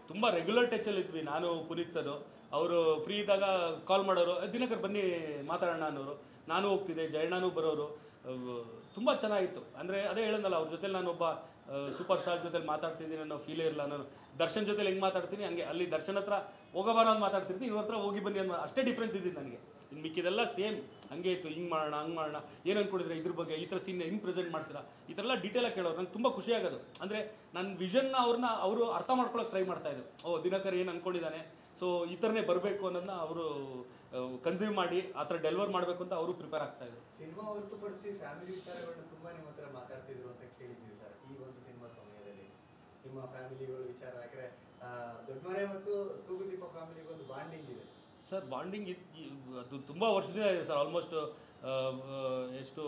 ತುಂಬ ರೆಗ್ಯುಲರ್ ಟಚಲ್ಲಿ ಇದ್ವಿ ನಾನು ಪುನೀತ್ ಸರ್. ಅವರು ಫ್ರೀ ಇದ್ದಾಗ ಕಾಲ್ ಮಾಡೋರು, ದಿನಕರ್ ಬನ್ನಿ ಮಾತಾಡೋಣ ಅನ್ನೋರು. ನಾನು ಹೋಗ್ತಿದ್ದೆ, ಜಯಣ್ಣನೂ ಬರೋರು. ತುಂಬ ಚೆನ್ನಾಗಿತ್ತು. ಅಂದರೆ ಅದೇ ಹೇಳಿದ್ನಲ್ಲ, ಅವ್ರ ಜೊತೆಲಿ ನಾನು ಒಬ್ಬ ಸೂಪರ್ ಸ್ಟಾರ್ ಜೊತೆಲಿ ಮಾತಾಡ್ತಿದ್ದೀನಿ ಅನ್ನೋ ಫೀಲೇ ಇರಲ್ಲ. ನಾನು ದರ್ಶನ್ ಜೊತೆಲಿ ಹೆಂಗೆ ಮಾತಾಡ್ತೀನಿ ಹಂಗೆ ಅಲ್ಲಿ ದರ್ಶನ್ ಹತ್ರ ಹೋಗೋಬಾರ ಅಂತ ಮಾತಾಡ್ತಿರ್ತೀನಿ, ಇವ್ರ ಹತ್ರ ಹೋಗಿ ಬನ್ನಿ ಅನ್ನೋ ಅಷ್ಟೇ ಡಿಫ್ರೆನ್ಸ್ ಇದ್ದಿದ್ದು ನನಗೆ. ಇನ್ನು ಮಿಕ್ಕಿದೆಲ್ಲ ಸೇಮ್ ಹಂಗೆ ಇತ್ತು. ಹಿಂಗೆ ಮಾಡೋಣ, ಹಂಗೆ ಮಾಡೋಣ, ಏನು ಅಂದ್ಕೊಂಡಿದ್ರೆ ಇದ್ರ ಬಗ್ಗೆ, ಈ ಥರ ಸೀನ್ ಹೆಂಗೆ ಪ್ರೆಸೆಂಟ್ ಮಾಡ್ತೀರಾ, ಈ ಥರ ಎಲ್ಲ ಡೀಟೇಲಾಗಿ ಕೇಳೋರು. ನಂಗೆ ತುಂಬ ಖುಷಿಯಾಗೋದು. ಅಂದರೆ ನನ್ನ ವಿಷನ್ನ ಅವರು ಅರ್ಥ ಮಾಡ್ಕೊಳ್ಳೋಕೆ ಟ್ರೈ ಮಾಡ್ತಾಯಿದ್ರು. ದಿನಕರ್ ಏನು ಅಂದ್ಕೊಂಡಿದ್ದಾನೆ, ಸೊ ಈ ಥರನೇ ಬರಬೇಕು ಅನ್ನೋದನ್ನ ಅವರು ಕನ್ಸ್ಯೂಮ್ ಮಾಡಿ ಆ ಥರ ಡೆಲಿವರ್ ಮಾಡಬೇಕು ಅಂತ ಅವರು ಪ್ರಿಪೇರ್ ಆಗ್ತಾಯಿದ್ರು. ಸಿನಿಮಾ ಹೊರತುಪಡಿಸಿ ಫ್ಯಾಮಿಲಿ ವಿಚಾರಗಳನ್ನ ತುಂಬ ನಿಮ್ಮ ಹತ್ರ ಮಾತಾಡ್ತಿದ್ರು ಅಂತ ಕೇಳಿದ್ದೀವಿ ಸರ್. ಈ ಒಂದು ಸಿನಿಮಾ ಸಮಯದಲ್ಲಿ ನಿಮ್ಮ ಫ್ಯಾಮಿಲಿಗಳ ವಿಚಾರ, ಯಾಕಂದರೆ ದೊಡ್ಡ ಮನೆ ಮತ್ತು ತೂಗುದೀಪ ಫ್ಯಾಮಿಲಿಗೆ ಒಂದು ಬಾಂಡಿಂಗ್ ಇದೆ ಸರ್. ಬಾಂಡಿಂಗ್ ಅದು ತುಂಬ ವರ್ಷದಿಂದ ಇದೆ ಸರ್. ಆಲ್ಮೋಸ್ಟ್ ಎಷ್ಟು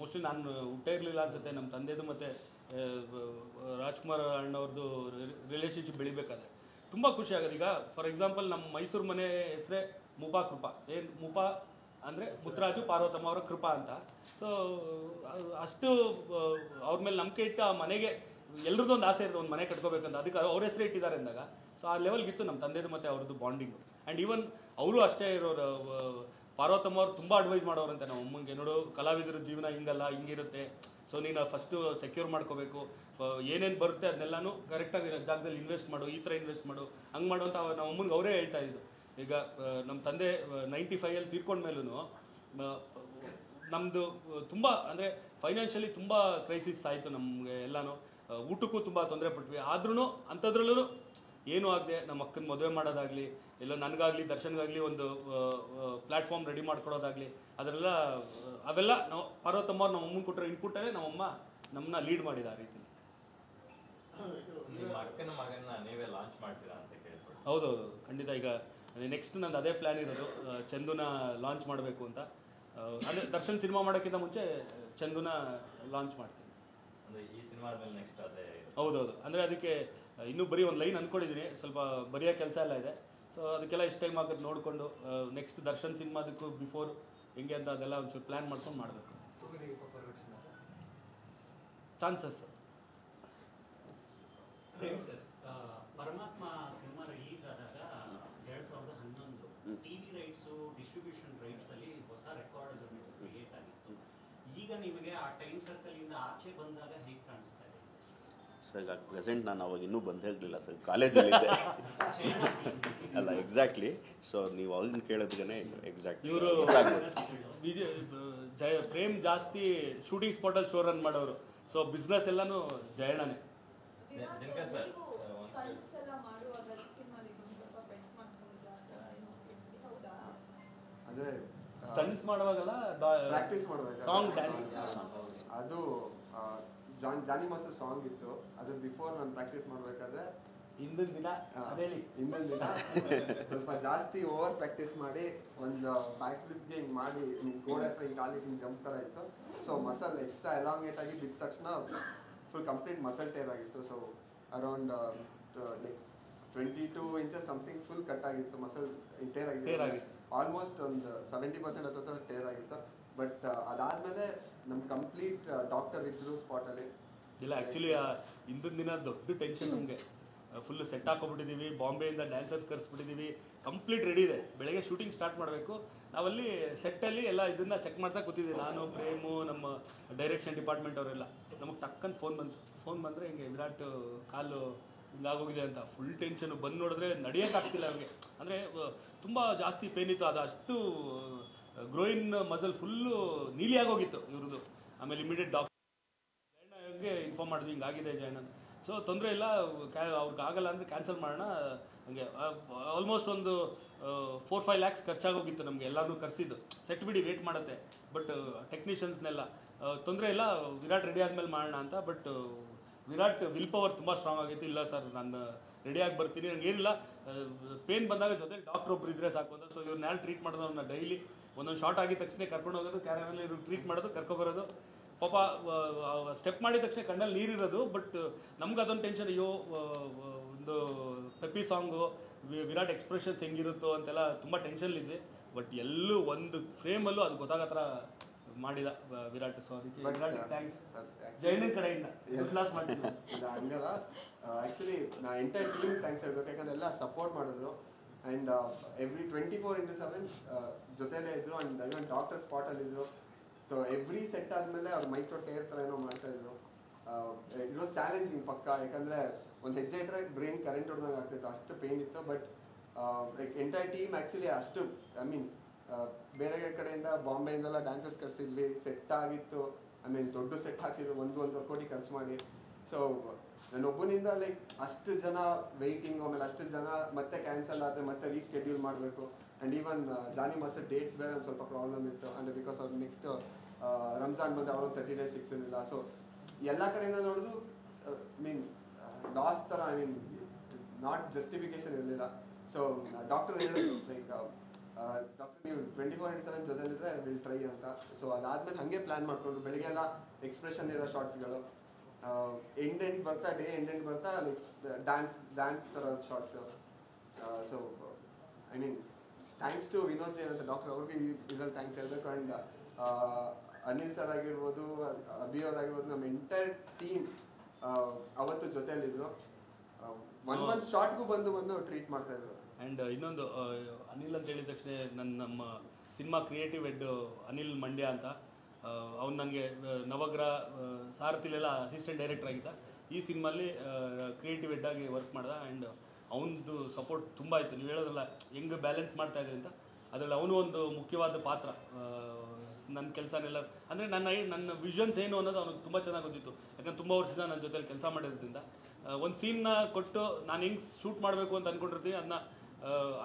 ಮೋಸ್ಟ್ಲಿ ನಾನು ಹುಟ್ಟೇ ಇರಲಿಲ್ಲ ಅನ್ಸುತ್ತೆ ನಮ್ಮ ತಂದೆದು ಮತ್ತು ರಾಜ್ಕುಮಾರ್ ಅಣ್ಣವ್ರದ್ದು ರಿಲೇಷನ್ಶಿಪ್ ಬೆಳಿಬೇಕಾದ್ರೆ ತುಂಬ ಖುಷಿ ಆಗೋದು. ಈಗ ಫಾರ್ ಎಕ್ಸಾಂಪಲ್ ನಮ್ಮ ಮೈಸೂರು ಮನೆ ಹೆಸರೇ ಮುಪಾ ಕೃಪಾ. ಏನು ಮುಪಾ ಅಂದರೆ ಮುತ್ತರಾಜು ಪಾರ್ವತಮ್ಮ ಅವರ ಕೃಪಾ ಅಂತ. ಸೊ ಅಷ್ಟು ಅವ್ರ ಮೇಲೆ ನಂಬಿಕೆ ಇಟ್ಟು ಆ ಮನೆಗೆ ಎಲ್ರದ್ದು ಒಂದು ಆಸೆ ಇರ್ತದೆ, ಒಂದು ಮನೆ ಕಟ್ಕೋಬೇಕಂತ. ಅದಕ್ಕೆ ಅವ್ರ ಹೆಸರೇ ಇಟ್ಟಿದ್ದಾರೆ ಅಂದಾಗ ಸೊ ಆ ಲೆವೆಲ್ಗಿತ್ತು ನಮ್ಮ ತಂದೆದು ಮತ್ತು ಅವ್ರದ್ದು ಬಾಂಡಿಂಗು. ಆ್ಯಂಡ್ ಈವನ್ ಅವರು ಅಷ್ಟೇ ಇರೋರು. ಪಾರ್ವತಮ್ಮ ಅವ್ರು ತುಂಬ ಅಡ್ವೈಸ್ ಮಾಡೋರಂತೆ ನಮ್ಮ ಅಮ್ಮಂಗೆ, ನೋಡು ಕಲಾವಿದರ ಜೀವನ ಹಿಂಗಲ್ಲ, ಹಿಂಗಿರುತ್ತೆ, ಸೊ ನೀನು ಫಸ್ಟು ಸೆಕ್ಯೂರ್ ಮಾಡ್ಕೋಬೇಕು, ಏನೇನು ಬರುತ್ತೆ ಅದನ್ನೆಲ್ಲನೂ ಕರೆಕ್ಟಾಗಿ ಜಾಗದಲ್ಲಿ ಇನ್ವೆಸ್ಟ್ ಮಾಡು, ಈ ಥರ ಇನ್ವೆಸ್ಟ್ ಮಾಡು, ಹಂಗೆ ಮಾಡು ಅಂತ ನಮ್ಮ ಅಮ್ಮಂಗೆ ಅವರೇ ಹೇಳ್ತಾ ಇದ್ದು. ಈಗ ನಮ್ಮ ತಂದೆ 95 ತೀರ್ಕೊಂಡ್ಮೇಲೂ ನಮ್ಮದು ತುಂಬ ಅಂದರೆ ಫೈನಾನ್ಷಿಯಲಿ ತುಂಬ ಕ್ರೈಸಿಸ್ ಆಯಿತು ನಮಗೆ ಎಲ್ಲನೂ. ಊಟಕ್ಕೂ ತುಂಬ ತೊಂದರೆ ಪಟ್ವಿ. ಆದ್ರೂ ಅಂಥದ್ರಲ್ಲೂ ಏನೂ ಆಗದೆ ನಮ್ಮ ಅಕ್ಕನ ಮದುವೆ ಮಾಡೋದಾಗಲಿ, ಎಲ್ಲೋ ನನಗಾಗಲಿ ದರ್ಶನ್ಗಾಗಲಿ ಒಂದು ಪ್ಲ್ಯಾಟ್ಫಾರ್ಮ್ ರೆಡಿ ಮಾಡ್ಕೊಡೋದಾಗಲಿ, ಅದರೆಲ್ಲ ಅವೆಲ್ಲ ನಾವು ಪಾರ್ವತಮ್ಮ ನಮ್ಮ ಅಮ್ಮನ ಕೊಟ್ಟರೆ ಇನ್ಪುಟ್ಟೇ ನಮ್ಮಮ್ಮ ನಮ್ಮನ್ನ ಲೀಡ್ ಮಾಡಿದ ಆ ರೀತಿ. ನಿಮ್ಮ ಅಕ್ಕನ ಮಗನ ನೀವೇ ಲಾಂಚ್ ಮಾಡ್ತೀರಾ ಅಂತ ಕೇಳ್ಬೋದು. ಹೌದೌದು, ಖಂಡಿತ. ಈಗ ನೆಕ್ಸ್ಟ್ ನಂದು ಅದೇ ಪ್ಲ್ಯಾನ್ ಇರೋದು, ಚಂದುನ ಲಾಂಚ್ ಮಾಡಬೇಕು ಅಂತ. ಅಂದರೆ ದರ್ಶನ್ ಸಿನಿಮಾ ಮಾಡೋಕ್ಕಿಂತ ಮುಂಚೆ ಚಂದುನ ಲಾಂಚ್ ಮಾಡ್ತೀನಿ. ಅಂದರೆ ಈ ಸಿನಿಮಾ ಮೇಲೆ ನೆಕ್ಸ್ಟ್ ಅದೇ. ಹೌದೌದು, ಅಂದರೆ ಅದಕ್ಕೆ ಇನ್ನೂ ಬರೀ ಒಂದು ಲೈನ್ ಅಂದ್ಕೊಂಡಿದ್ದೀನಿ, ಸ್ವಲ್ಪ ಬರೆಯೋ ಕೆಲಸ ಎಲ್ಲ ಇದೆ. ಸೊ ಅದಕ್ಕೆಲ್ಲ ಎಷ್ಟು ಟೈಮ್ ಆಗುತ್ತೆ ನೋಡಿಕೊಂಡು ನೆಕ್ಸ್ಟ್ ದರ್ಶನ್ ಸಿನಿಮಾದಕ್ಕೂ ಬಿಫೋರ್ ಹೆಂಗೆ ಅಂತ ಅದೆಲ್ಲ ಒಂಚೂರು ಪ್ಲ್ಯಾನ್ ಮಾಡ್ಕೊಂಡು ಮಾಡಬೇಕು. ಚಾನ್ಸಸ್ ಸರ್, ಪರಮಾತ್ಮ ಸಿನಿಮಾ ರಿಲೀಸ್ ಆದಾಗ 2011 ಟಿವಿ ರೈಟ್ಸು ಡಿಸ್ಟ್ರಿಬ್ಯೂಷನ್ ರೈಟ್ಸಲ್ಲಿ ಹೊಸ ರೆಕಾರ್ಡ್ ಕ್ರಿಯೇಟ್ ಆಗಿತ್ತು. ಈಗ ನಿಮಗೆ ಆ ಟೈಮ್ ಸರ್ಕಲಿಂದ ಆಚೆ ಬಂದಾಗ ಹೇಗೆ ಕಾಣಿಸ್ತಾ ಇದೆ ಸರ್? ಈಗ ಪ್ರೆಸೆಂಟ್ ನಾನು ಅವಾಗ ಇನ್ನೂ ಬಂದೇ ಇರಲಿಲ್ಲ ಸರ್, ಕಾಲೇಜಲ್ಲಿದ್ದೆ. ಅಲ್ಲ, ಎಕ್ಸಾಕ್ಟ್ಲಿ. ಸೊ ನೀವು ಅವಾಗಿನ ಕೇಳೋದ್ಗೇ ಎಕ್ಸಾಕ್ಟ್ ಇವರು ಪ್ರೇಮ್ ಜಾಸ್ತಿ ಶೂಟಿಂಗ್ ಸ್ಪಾಟಲ್ಲಿ ಶೋ ರನ್ ಮಾಡೋರು. ಸೊ ಬಿಸ್ನೆಸ್ ಎಲ್ಲನೂ ಜಯಣ್ಣನೇ. ದಿನಕರ್ ಸರ್, ಅಂದರೆ ಸ್ಟಂಟ್ಸ್ ಮಾಡುವಾಗಲ್ಲ, ಪ್ರಾಕ್ಟೀಸ್ ಮಾಡುವಾಗ ಸಾಂಗ್ ಡ್ಯಾನ್ಸ್. ಅದು ಜಾನಿ ಮಾಸ್ಟರ್ ಸಾಂಗ್ ಇತ್ತು. ಅದ್ರ ಬಿಫೋರ್ ನಾನು ಪ್ರಾಕ್ಟೀಸ್ ಮಾಡಬೇಕಾದ್ರೆ ಹಿಂದಿನ ದಿನ ಸ್ವಲ್ಪ ಜಾಸ್ತಿ ಓವರ್ ಪ್ರಾಕ್ಟೀಸ್ ಮಾಡಿ ಒಂದು ಬ್ಯಾಕ್ ಫ್ಲಿಪ್ಗೆ ಹಿಂಗೆ ಮಾಡಿ ಹಿಂಗೆ ಗೋಡೆ ಹತ್ರ ಹಿಂಗೆ ಕಾಲಿಗೆ ಹಿಂಗೆ ಜಂಪ್ ಥರ ಇತ್ತು. ಸೊ ಮಸಲ್ ಎಕ್ಸ್ಟ್ರಾ ಎಲಾಂಗೇಟ್ ಆಗಿ ಬಿದ್ದ ತಕ್ಷಣ ಫುಲ್ ಕಂಪ್ಲೀಟ್ ಮಸಲ್ ಟೇರ್ ಆಗಿತ್ತು. So around like 22 inches something full cut ಆಗಿತ್ತು, ಮಸಲ್ ಟೇರ್ ಆಗಿತ್ತು. ಆಲ್ಮೋಸ್ಟ್ ಒಂದು 70% ಹತ್ತತ್ರ ಟೇರ್ ಆಗಿತ್ತು. ಬಟ್ ಅದಾದಮೇಲೆ ನಮ್ಮ ಕಂಪ್ಲೀಟ್ ಡಾಕ್ಟರ್ ಇದ್ರು ಸ್ಪಾಟಲ್ಲಿ. ಇಲ್ಲ ಆ್ಯಕ್ಚುಲಿ ಹಿಂದಿನ ದಿನ ದೊಡ್ಡ ಟೆನ್ಷನ್ ನಮಗೆ. ಫುಲ್ ಸೆಟ್ ಹಾಕೊಬಿಟ್ಟಿದ್ದೀವಿ, ಬಾಂಬೆಯಿಂದ ಡ್ಯಾನ್ಸರ್ಸ್ ಕರೆಸ್ಬಿಟ್ಟಿದ್ದೀವಿ, ಕಂಪ್ಲೀಟ್ ರೆಡಿ ಇದೆ. ಬೆಳಗ್ಗೆ ಶೂಟಿಂಗ್ ಸ್ಟಾರ್ಟ್ ಮಾಡಬೇಕು. ನಾವಲ್ಲಿ ಸೆಟ್ಟಲ್ಲಿ ಎಲ್ಲ ಇದನ್ನು ಚೆಕ್ ಮಾಡ್ತಾ ಕೂತಿದ್ದೀವಿ, ನಾನು, ಪ್ರೇಮು, ನಮ್ಮ ಡೈರೆಕ್ಷನ್ ಡಿಪಾರ್ಟ್ಮೆಂಟ್ ಅವರೆಲ್ಲ. ನಮಗೆ ಟಕ್ಕಂತ ಫೋನ್ ಬಂದರೆ ಹಿಂಗೆ ವಿರಾಟ್ ಕಾಲು ಹಿಂಗಾಗೋಗಿದೆ ಅಂತ. Full tension. ಬಂದು ನೋಡಿದ್ರೆ ನಡೆಯೋಕ್ಕಾಗ್ತಿಲ್ಲ ಅವ್ರಿಗೆ. ಅಂದರೆ ತುಂಬ ಜಾಸ್ತಿ ಪೇನ್ ಇತ್ತು. ಅದು ಅಷ್ಟು ಗ್ರೋಯಿನ್ ಮಸಲ್ ಫುಲ್ಲು ನೀಲಿ ಆಗೋಗಿತ್ತು ಇವ್ರದ್ದು. ಆಮೇಲೆ ಇಮಿಡಿಯೇಟ್ ಜಯಣ್ಣಗೆ ಇನ್ಫಾರ್ಮ್ ಮಾಡಿದ್ವಿ ಹಿಂಗಾಗಿದೆ ಜಯಣ್ಣ. ಸೊ ತೊಂದರೆ ಇಲ್ಲ, ಅವ್ರಿಗೆ ಆಗಲ್ಲ ಅಂದರೆ ಕ್ಯಾನ್ಸಲ್ ಮಾಡೋಣ. ಹಂಗೆ ಆಲ್ಮೋಸ್ಟ್ ಒಂದು 4-5 ಲ್ಯಾಕ್ಸ್ ಖರ್ಚಾಗೋಗಿತ್ತು ನಮಗೆ. ಎಲ್ಲರೂ ಕರೆಸಿದ್ದು. ಸೆಟ್ ಬಿಡಿ ವೇಟ್ ಮಾಡುತ್ತೆ, ಬಟ್ ಟೆಕ್ನಿಷಿಯನ್ಸ್ನೆಲ್ಲ ತೊಂದರೆ ಇಲ್ಲ, ವಿರಾಟ್ ರೆಡಿ ಆದಮೇಲೆ ಮಾಡೋಣ ಅಂತ. ಬಟ್ ವಿರಾಟ್ ವಿಲ್ ಪವರ್ ತುಂಬ ಸ್ಟ್ರಾಂಗ್ ಆಗಿತ್ತು. ಇಲ್ಲ ಸರ್, ನಾನು ರೆಡಿಯಾಗಿ ಬರ್ತೀನಿ, ನನಗೆ ಏನಿಲ್ಲ, ಪೇನ್ ಬಂದಾಗ ಜೊತೆ ಡಾಕ್ಟ್ರ್ ಒಬ್ರು ಇದ್ದರೆ ಸಾಕು ಅಂತ. ಸೊ ಇವ್ರನ್ನ ಯಾರು ಟ್ರೀಟ್ ಮಾಡೋದು, ಅವ್ರನ್ನ ಡೈಲಿ ಒಂದೊಂದು ಶಾರ್ಟ್ ಆಗಿದ ತಕ್ಷಣ ಕರ್ಕೊಂಡು ಹೋಗೋದು, ಕ್ಯಾರಮಲ್ಲಿ ಇವ್ರು ಟ್ರೀಟ್ ಮಾಡೋದು, ಕರ್ಕೊಬರೋದು. ಪಾಪ ಸ್ಟೆಪ್ ಮಾಡಿದ ತಕ್ಷಣ ಕಣ್ಣಲ್ಲಿ ನೀರಿರೋದು. ಬಟ್ ನಮ್ಗೆ ಅದೊಂದು ಟೆನ್ಷನ್, ಅಯ್ಯೋ ಒಂದು ಪೆಪ್ಪಿ ಸಾಂಗು, ವಿರಾಟ್ ಎಕ್ಸ್ಪ್ರೆಷನ್ಸ್ ಹೆಂಗಿರುತ್ತೋ ಅಂತೆಲ್ಲ ತುಂಬ ಟೆನ್ಷನ್ಲಿದ್ವಿ. ಬಟ್ ಎಲ್ಲೂ ಒಂದು ಫ್ರೇಮಲ್ಲೂ ಅದು ಗೊತ್ತಾಗತ್ರ ಮಾಡಿದ ವಿರಾಟ್. ಸೊ ಅದಕ್ಕೆ ವಿರಾಟ್ ಥ್ಯಾಂಕ್ಸ್ ಜೈನನ್ ಕಡೆಯಿಂದ ಕ್ಲಾಸ್ ಮಾಡ್ತೀನಿ. ಹಂಗಲ್ಲ, ಆ್ಯಕ್ಚುಲಿ ನಾ ಎಂಟೈರ್ ಟೀಮ್ ಥ್ಯಾಂಕ್ಸ್ ಹೇಳ್ಬೇಕು. ಯಾಕಂದ್ರೆ ಎಲ್ಲ ಸಪೋರ್ಟ್ ಮಾಡಿದ್ರು. ಆ್ಯಂಡ್ ಎವ್ರಿ 24/7 ಜೊತೆಲೇ ಇದ್ರು. ಆ್ಯಂಡ್ ಇವನ್ ಡಾಕ್ಟರ್ ಸ್ಪಾಟಲ್ಲಿದ್ದರು. ಸೊ ಎವ್ರಿ ಸೆಟ್ ಆದಮೇಲೆ ಅವ್ರು ಮೈಕ್ರೋ ಟೇರ್ ಥರ ಏನೋ ಮಾಡ್ತಾಯಿದ್ರು. ಇಟ್ ವಾಸ್ ಚಾಲೆಂಜಿಂಗ್ ಪಕ್ಕ. ಯಾಕಂದರೆ ಒಂದು ಹೆಜ್ಜೆ ಇಟ್ಟರೆ ಬ್ರೈನ್ ಕರೆಂಟ್ ಹೊಡೆದಂಗೆ ಆಗ್ತಿತ್ತು, ಅಷ್ಟು ಪೇನ್ ಇತ್ತು. But like entire team actually ಅಷ್ಟು, ಐ ಮೀನ್ ಬೇರೆ ಕಡೆಯಿಂದ ಬಾಂಬೆಯಿಂದೆಲ್ಲ ಡ್ಯಾನ್ಸರ್ಸ್ ಕರೆಸಿದ್ವಿ. ಸೆಟ್ ಆಗಿತ್ತು, ಐ ಮೀನ್ ದೊಡ್ಡ ಸೆಟ್ ಹಾಕಿದ್ರು, 1.5 ಕೋಟಿ ಖರ್ಚು ಮಾಡಿ. ಸೊ ನನ್ನೊಬ್ಬನಿಂದ ಲೈಕ್ ಅಷ್ಟು ಜನ ವೆಯ್ಟಿಂಗ್, ಆಮೇಲೆ ಅಷ್ಟು ಜನ ಮತ್ತೆ ಕ್ಯಾನ್ಸಲ್ ಆದರೆ ಮತ್ತೆ ರೀಸ್ಕೆಡ್ಯೂಲ್ ಮಾಡಬೇಕು. And even Jani master dates ಬೇರೆ ಒಂದು ಸ್ವಲ್ಪ ಪ್ರಾಬ್ಲಮ್ ಇತ್ತು. ಅಂದರೆ ಬಿಕಾಸ್ ಅವ್ರು ನೆಕ್ಸ್ಟ್ ರಂಜಾನ್ ಬಂದರೆ ಅವರು 30 ಡೇಸ್ ಸಿಗ್ತಿರಲಿಲ್ಲ. ಸೊ ಎಲ್ಲ ಕಡೆಯಿಂದ ನೋಡಿದ್ರು ಮೀನ್ ಲಾಸ್ ಥರ, ಐ ಮೀನ್ ನಾಟ್ ಜಸ್ಟಿಫಿಕೇಶನ್ ಇರಲಿಲ್ಲ. ಸೊ ಡಾಕ್ಟರ್ ಹೇಳಿದ್ರು ಲೈಕ್ ಡಾಕ್ಟರ್ ನೀವು 24/7 ಜೊತೆಲಿದ್ರೆ ವಿಲ್ ಟ್ರೈ ಅಂತ. ಸೊ ಅದಾದ್ಮೇಲೆ ಹಾಗೆ ಪ್ಲ್ಯಾನ್ ಮಾಡಿಕೊಂಡು ಬೆಳಿಗ್ಗೆ ಎಲ್ಲ ಎಕ್ಸ್ಪ್ರೆಷನ್ ಇರೋ ಶಾರ್ಟ್ಸ್ಗಳು, ಎಂಡ್ ಬರ್ತಾ ಡೇ ಎಂಡ್ ಬರ್ತಾ ಲೈಕ್ ಡ್ಯಾನ್ಸ್ ಥರದ shorts. So I mean thanks to Vinod Jain ಅಂತ ಡಾಕ್ಟರ್, ಅವ್ರಿಗೆ ಇದ್ರಲ್ಲಿ ಥ್ಯಾಂಕ್ಸ್ ಹೇಳಬೇಕು. ಆ್ಯಂಡ್ ಅನಿಲ್ ಸರ್ ಆಗಿರ್ಬೋದು, ಅಭಿ ಅವರಾಗಿರ್ಬೋದು, ನಮ್ಮ ಎಂಟೈರ್ ಟೀಮ್ ಅವತ್ತು ಜೊತೆಯಲ್ಲಿದ್ದರು. ಒಂದು ಶಾರ್ಟ್ಗೂ ಬಂದು ಟ್ರೀಟ್ ಮಾಡ್ತಾಯಿದ್ರು. ಆ್ಯಂಡ್ ಇನ್ನೊಂದು ಅನಿಲ್ ಅಂತ ಹೇಳಿದ ತಕ್ಷಣ ನಮ್ಮ cinema creative head Anil Mandya ಅಂತ, ಅವ್ನು ನನಗೆ ನವಗ್ರಹ ಸಾರಥಿಲೆಲ್ಲ ಅಸಿಸ್ಟೆಂಟ್ ಡೈರೆಕ್ಟರ್ ಆಗಿದ್ದ. ಈ ಸಿನಿಮಾಲಿ ಕ್ರಿಯೇಟಿವ್ ಹೆಡ್ ಆಗಿ ವರ್ಕ್ ಮಾಡ್ದ. ಆ್ಯಂಡ್ ಅವನದು ಸಪೋರ್ಟ್ ತುಂಬ ಆಯಿತು. ನೀವು ಹೇಳೋದಲ್ಲ ಹೆಂಗೆ ಬ್ಯಾಲೆನ್ಸ್ ಮಾಡ್ತಾಯಿದ್ರಿ ಅಂತ, ಅದರಲ್ಲಿ ಅವನು ಒಂದು ಮುಖ್ಯವಾದ ಪಾತ್ರ. ನನ್ನ ಕೆಲಸನೆಲ್ಲ ಅಂದರೆ ನನ್ನ ವಿಷನ್ಸ್ ಏನು ಅನ್ನೋದು ಅವ್ನಿಗೆ ತುಂಬ ಚೆನ್ನಾಗಿ ಗೊತ್ತಿತ್ತು. ಯಾಕಂದ್ರೆ ತುಂಬ ವರ್ಷದಿಂದ ನನ್ನ ಜೊತೆಲಿ ಕೆಲಸ ಮಾಡಿರೋದ್ರಿಂದ ಒಂದು ಸೀನ್ನ ಕೊಟ್ಟು ನಾನು ಹೆಂಗೆ ಶೂಟ್ ಮಾಡಬೇಕು ಅಂತ ಅಂದ್ಕೊಂಡಿರ್ತೀನಿ, ಅದನ್ನ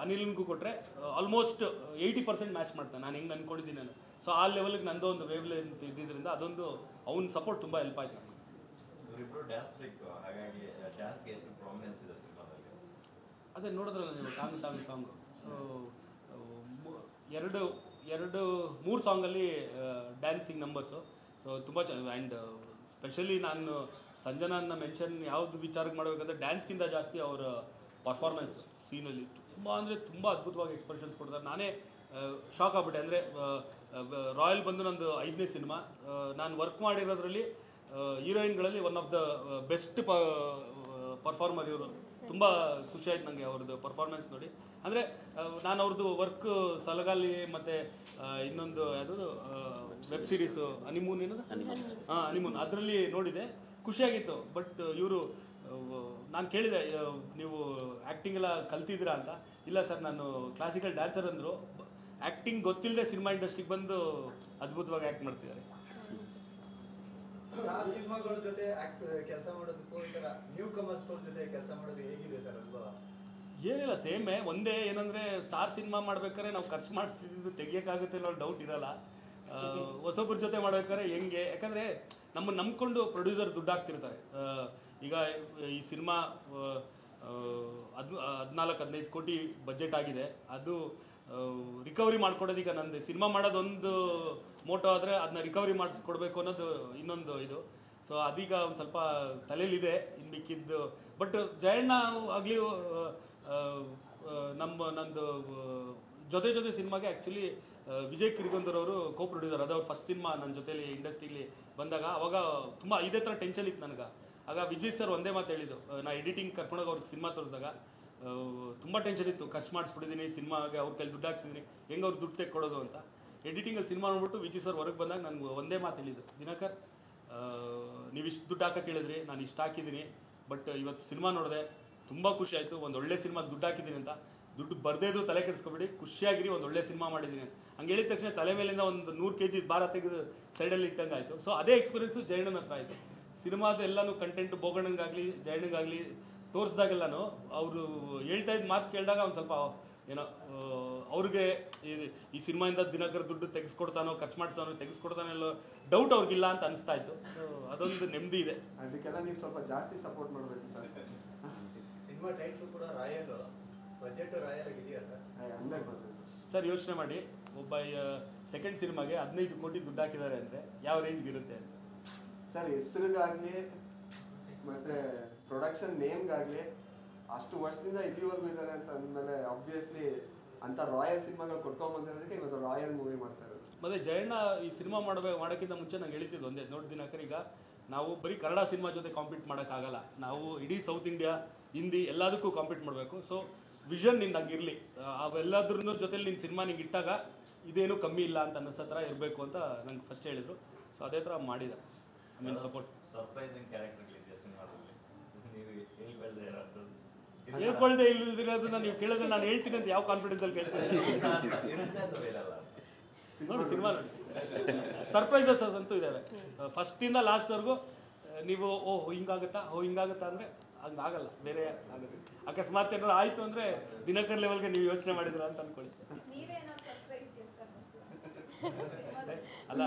ಅನಿಲ್ಗೂ ಕೊಟ್ಟರೆ ಆಲ್ಮೋಸ್ಟ್ 80% ಮ್ಯಾಚ್ ಮಾಡ್ತಾನೆ ನಾನು ಹೆಂಗೆ ಅಂದ್ಕೊಂಡಿದ್ದೀನಿ ನಾನು. ಸೊ ಆ ಲೆವೆಲ್ಗೆ ನಂದು ಒಂದು ವೇವ್ ಲೆಂತ್ ಇದ್ದಿದ್ದರಿಂದ ಅದೊಂದು ಅವ್ನ ಸಪೋರ್ಟ್ ತುಂಬ ಹೆಲ್ಪ್ ಆಯ್ತು ನನಗೆ. ಇವರಿಬ್ಬರು ಡ್ಯಾನ್ಸ್ ಬೇಕು, ಹಾಗಾಗಿ ಡ್ಯಾನ್ಸ್ಗೆ ಎಷ್ಟು ಪ್ರಾಮಿನೆನ್ಸ್ ಇದೆ ಸಿನಿಮಾದಲ್ಲಿ? ಅದೇ ನೋಡಿದ್ರಲ್ಲ ನೀವು ಟಾಂಗ್ ಸಾಂಗು. ಸೊ 3 ಸಾಂಗಲ್ಲಿ ಡ್ಯಾನ್ಸಿಂಗ್ ನಂಬರ್ಸು. ಸೊ ತುಂಬ ಚೆನ್ನಾಗಿ. ಆ್ಯಂಡ್ ಸ್ಪೆಷಲಿ ನಾನು ಸಂಜನಾನ್ನ ಮೆನ್ಷನ್ ಯಾವುದು ವಿಚಾರಕ್ಕೆ ಮಾಡಬೇಕಂದ್ರೆ ಡ್ಯಾನ್ಸ್ಗಿಂತ ಜಾಸ್ತಿ ಅವರ ಪರ್ಫಾರ್ಮೆನ್ಸ್ ಸೀನಲ್ಲಿ ತುಂಬ ಅದ್ಭುತವಾಗಿ ಎಕ್ಸ್ಪ್ರೆಷನ್ಸ್ ಕೊಡ್ತಾರೆ. ನಾನೇ ಶಾಕ್ ಆಗ್ಬಿಟ್ಟೆ. ಅಂದರೆ ರಾಯಲ್ ಬಂದು ನಂದು 5ನೇ ಸಿನಿಮಾ. ನಾನು ವರ್ಕ್ ಮಾಡಿರೋದ್ರಲ್ಲಿ ಹೀರೋಯಿನ್ಗಳಲ್ಲಿ one of the best performer ಇವರು. ತುಂಬ ಖುಷಿ ಆಯ್ತು ನನಗೆ ಅವ್ರದ್ದು ಪರ್ಫಾರ್ಮೆನ್ಸ್ ನೋಡಿ. ಅಂದರೆ ನಾನು ಅವ್ರದ್ದು ವರ್ಕ್ ಸಲಗಾಲಿ ಮತ್ತು ಇನ್ನೊಂದು ಯಾವುದದು ವೆಬ್ ಸೀರೀಸು ಹನಿಮೂನ್ ಏನದು, ಹನಿಮೂನ್, ಅದರಲ್ಲಿ ನೋಡಿದೆ, ಖುಷಿಯಾಗಿತ್ತು. ಬಟ್ ಇವರು ನಾನು ಕೇಳಿದೆ ನೀವು ಆ್ಯಕ್ಟಿಂಗ್ ಎಲ್ಲ ಕಲ್ತಿದ್ದೀರಾ ಅಂತ. ಇಲ್ಲ ಸರ್ ನಾನು ಕ್ಲಾಸಿಕಲ್ ಡ್ಯಾನ್ಸರ್ ಅಂದರು. ಆ್ಯಕ್ಟಿಂಗ್ ಗೊತ್ತಿಲ್ಲದೆ ಸಿನಿಮಾ ಇಂಡಸ್ಟ್ರಿಗೆ ಬಂದು ಅದ್ಭುತವಾಗಿ ಆ್ಯಕ್ಟ್ ಮಾಡ್ತಿದ್ದಾರೆ. ಸ್ಟಾರ್ ಸಿನಿಮಾಗಳ ಜೊತೆ ಕೆಲಸ ಮಾಡೋದಕ್ಕೂ ಈ ಥರ ನ್ಯೂ ಕಮರ್ಸ್ಗಳ ಜೊತೆ ಕೆಲಸ ಮಾಡೋದು ಹೇಗಿದೆ ಸರ್ ಅನುಭವ? ಏನಿಲ್ಲ, ಸೇಮೇ. ಒಂದೇ ಏನಂದರೆ ಸ್ಟಾರ್ ಸಿನಿಮಾ ಮಾಡ್ಬೇಕಾದ್ರೆ ನಾವು ಖರ್ಚು ಮಾಡಿಸಿದ್ದು ತೆಗಿಯೋಕ್ಕಾಗುತ್ತೆ ಅನ್ನೋ ಡೌಟ್ ಇರೋಲ್ಲ. ಹೊಸೊಬ್ಬರ ಜೊತೆ ಮಾಡ್ಬೇಕಾದ್ರೆ ಹೆಂಗೆ, ಯಾಕಂದರೆ ನಮ್ಮನ್ನು ನಂಬ್ಕೊಂಡು ಪ್ರೊಡ್ಯೂಸರ್ ದುಡ್ಡು ಹಾಕ್ತಿರ್ತಾರೆ. ಈಗ ಈ ಸಿನಿಮಾ 14-15 ಕೋಟಿ ಬಜೆಟ್ ಆಗಿದೆ. ಅದು ರಿಕವರಿ ಮಾಡ್ಕೊಡೋದು, ಈಗ ನಂದು ಸಿನಿಮಾ ಮಾಡೋದೊಂದು ಮೋಟೋ ಆದರೆ ಅದನ್ನ ರಿಕವರಿ ಮಾಡಿಸ್ಕೊಡ್ಬೇಕು ಅನ್ನೋದು ಇನ್ನೊಂದು ಇದು. ಸೊ ಅದೀಗ ಒಂದು ಸ್ವಲ್ಪ ತಲೆಯಲ್ಲಿದೆ ಇನ್ನು ಮಿಕ್ಕಿದ್ದು. ಬಟ್ ಜಯಣ್ಣ ಆಗಲಿ, ನಂದು ಜೊತೆ ಸಿನಿಮಾಗೆ ಆ್ಯಕ್ಚುಲಿ ವಿಜಯ್ ಕಿರ್ಗೊಂದರ್ ಅವರು ಕೋ ಪ್ರೊಡ್ಯೂಸರ್, ಅದು ಅವ್ರ ಫಸ್ಟ್ ಸಿನಿಮಾ ನನ್ನ ಜೊತೆಲಿ ಇಂಡಸ್ಟ್ರಿಲಿ ಬಂದಾಗ ಅವಾಗ ತುಂಬ ಇದೇ ಥರ ಟೆನ್ಷನ್ ಇತ್ತು ನನಗೆ. ಆಗ ವಿಜಯ್ ಸರ್ ಒಂದೇ ಮಾತು ಹೇಳಿದ್ದು, ನಾ ಎಡಿಟಿಂಗ್ ಕರ್ಕೊಂಡೋಗಿ ಅವ್ರಿಗೆ ಸಿನಿಮಾ ತೋರಿಸಿದಾಗ ತುಂಬ ಟೆನ್ಷನ್ ಇತ್ತು, ಖರ್ಚು ಮಾಡಿಸ್ಬಿಟ್ಟಿದ್ದೀನಿ ಸಿನಿಮಾಗೆ, ಅವ್ರ ಕೈಲಿ ದುಡ್ಡು ಹಾಕ್ಸಿದ್ದೀನಿ, ಹೆಂಗೆ ಅವ್ರು ದುಡ್ಡು ತೆಕ್ಕೊಡೋದು ಅಂತ. ಎಡಿಟಿಂಗಲ್ಲಿ ಸಿನಿಮಾ ನೋಡ್ಬಿಟ್ಟು ವಿಜಯ್ ಸರ್ ಹೊರಗೆ ಬಂದಾಗ ನನಗೆ ಒಂದೇ ಮಾತು ಹೇಳಿದ್ದು, ದಿನಕರ್ ನೀವು ಇಷ್ಟು ದುಡ್ಡು ಹಾಕಕ್ಕೆ ಹೇಳಿದ್ರಿ, ನಾನು ಇಷ್ಟು ಹಾಕಿದ್ದೀನಿ, ಬಟ್ ಇವತ್ತು ಸಿನಿಮಾ ನೋಡಿದೆ ತುಂಬ ಖುಷಿ ಆಯಿತು, ಒಂದು ಒಳ್ಳೆ ಸಿನಿಮಾ ದುಡ್ಡು ಹಾಕಿದ್ದೀನಿ ಅಂತ. ದುಡ್ಡು ಬರ್ದೇದು ತಲೆ ಕೆಡಿಸ್ಕೊಬೇಡಿ, ಖುಷಿಯಾಗಿರಿ, ಒಂದು ಒಳ್ಳೆ ಸಿನಿಮಾ ಮಾಡಿದ್ದೀನಿ ಅಂತ. ಹಂಗೆ ಹೇಳಿದ ತಕ್ಷಣ ತಲೆ ಮೇಲಿಂದ ಒಂದು 100 kg ಭಾರ ತೆಗೆದು ಸೈಡಲ್ಲಿ ಇಟ್ಟಂಗೆ ಆಯಿತು. ಸೊ ಅದೇ ಎಕ್ಸ್ಪೀರಿಯನ್ಸು ಜಯಣ್ಣನ ಹತ್ರ ಆಯಿತು. ಸಿನಿಮಾದ ಎಲ್ಲನೂ ಕಂಟೆಂಟು ಬೋಗಣ್ಣಂಗಾಗಲಿ ಜಯಣ್ಣಂಗಾಗಲಿ ತೋರಿಸ್ದಾಗೆಲ್ಲನೂ ಅವರು ಹೇಳ್ತಾ ಇದ್ದ ಮಾತು ಕೇಳಿದಾಗ ಒಂದು ಸ್ವಲ್ಪ ಏನೋ ಅವ್ರಿಗೆ ಈ ಸಿನಿಮಾಯಿಂದ ದಿನಕರ್ ದುಡ್ಡು ತೆಗೆಸ್ಕೊಡ್ತಾನೋ ಖರ್ಚು ಮಾಡಿಸ್ತಾನೋ ತೆಗೆಸ್ಕೊಡ್ತಾನೋ ಎಲ್ಲೋ ಡೌಟ್ ಅವ್ರಿಗಿಲ್ಲ ಅಂತ ಅನಿಸ್ತಾ ಇತ್ತು. ಅದೊಂದು ನೆಮ್ಮದಿ ಇದೆ. ಅದಕ್ಕೆಲ್ಲ ನೀವು ಸ್ವಲ್ಪ ಜಾಸ್ತಿ ಸಪೋರ್ಟ್ ಮಾಡಬೇಕು ಸರ್. ಸಿನಿಮಾ ಟೈಟ್ಲು ಕೂಡ ರಾಯಲ್, ಬಜೆಟ್ ರಾಯಲ್ ಇದೆಯಾ ಸರ್? 100%. ಸರ್ ಯೋಚನೆ ಮಾಡಿ, ಒಬ್ಬ ಸೆಕೆಂಡ್ ಸಿನಿಮಾಗೆ 15 ಕೋಟಿ ದುಡ್ಡು ಹಾಕಿದ್ದಾರೆ ಅಂದರೆ ಯಾವ ರೇಂಜ್ಗೆ ಇರುತ್ತೆ ಅಂತ. ಸರ್ ಹೆಸರಿಗಾಗಲಿ ಮತ್ತು ಪ್ರೊಡಕ್ಷನ್ ನೇಮ್ಗಾಗಲಿ ಅಷ್ಟು ವರ್ಷದಿಂದ ಇಲ್ಲಿವರೆಗೂ ಇದ್ದಾರೆ ಅಂತ ಅಂದಮೇಲೆ ಆಬ್ವಿಯಸ್ಲಿ ಅಂಥ ರಾಯಲ್ ಸಿನಿಮಾಗಳು ಕೊಟ್ಕೊಂಡ್ಬಂದಿರೋದಕ್ಕೆ ಇವತ್ತು ರಾಯಲ್ ಮೂವಿ ಮಾಡ್ತಾ ಇರೋದು. ಮತ್ತು ಜಯಣ್ಣ ಈ ಸಿನಿಮಾ ಮಾಡೋಕ್ಕಿಂತ ಮುಂಚೆ ನಂಗೆ ಹೇಳ್ತಿದ್ದು ಒಂದೇ, ನೋಡಿ ದಿನಕರ್, ಈಗ ನಾವು ಬರೀ ಕನ್ನಡ ಸಿನಿಮಾ ಜೊತೆ ಕಾಂಪೀಟ್ ಮಾಡೋಕ್ಕಾಗಲ್ಲ, ನಾವು ಇಡೀ ಸೌತ್ ಇಂಡಿಯಾ ಹಿಂದಿ ಎಲ್ಲದಕ್ಕೂ ಕಾಂಪೀಟ್ ಮಾಡಬೇಕು. ಸೊ ವಿಷನ್ ನಿಂದು ಹಂಗಿರಲಿ, ಅವೆಲ್ಲದ್ರ ಜೊತೆಲಿ ನಿನ್ನ ಸಿನಿಮಾ ನಿಂಗೆ ಇಟ್ಟಾಗ ಇದೇನು ಕಮ್ಮಿ ಇಲ್ಲ ಅಂತ ಅನ್ನಿಸೋ ಥರ ಇರಬೇಕು ಅಂತ ನಂಗೆ ಫಸ್ಟ್ ಹೇಳಿದರು. ಸೊ ಅದೇ ಥರ ಮಾಡಿದೆ. I mean support. ಸರ್ಪ್ರೈಸಿಂಗ್ ಕ್ಯಾರೆಕ್ಟರ್ಗಳಿದೆಯಾ ಸಿನಿಮಾದಲ್ಲಿ? ನೀವು ಹೇಳ್ಕೊಳ್ದೆ ಇರೋದು ಹೇಳ್ಕೊಳ್ದೆ ಇಲ್ಲದಿರೋದನ್ನ ನೀವು ಕೇಳಿದ್ರೆ ನಾನು ಹೇಳ್ತೀನಿ ಅಂತ ಯಾವ ಕಾನ್ಫಿಡೆನ್ಸಲ್ಲಿ ಕೇಳ್ತೀನಿ? ಇರುತ್ತೆ ಅಂತ ಬೇರಲ್ಲ. ನೋಡಿ ಸಿನಿಮಾ ನೋಡಿ, ಸರ್ಪ್ರೈಸಸ್ ಅದಂತೂ ಇದ್ದಾವೆ. ಫಸ್ಟಿಂದ ಲಾಸ್ಟ್ವರೆಗೂ ನೀವು ಹಿಂಗಾಗುತ್ತಾ ಅಂದರೆ ಹಂಗಾಗಲ್ಲ, ಬೇರೆ ಆಗುತ್ತೆ. ಅಕಸ್ಮಾತ್ ಏನಾದ್ರು ಆಯಿತು ಅಂದರೆ ದಿನಕರ್ ಲೆವೆಲ್ಗೆ ನೀವು ಯೋಚನೆ ಮಾಡಿದ್ರ ಅಂತ ಅಂದ್ಕೊಳ್ಳಿ. ಅಲ್ಲ,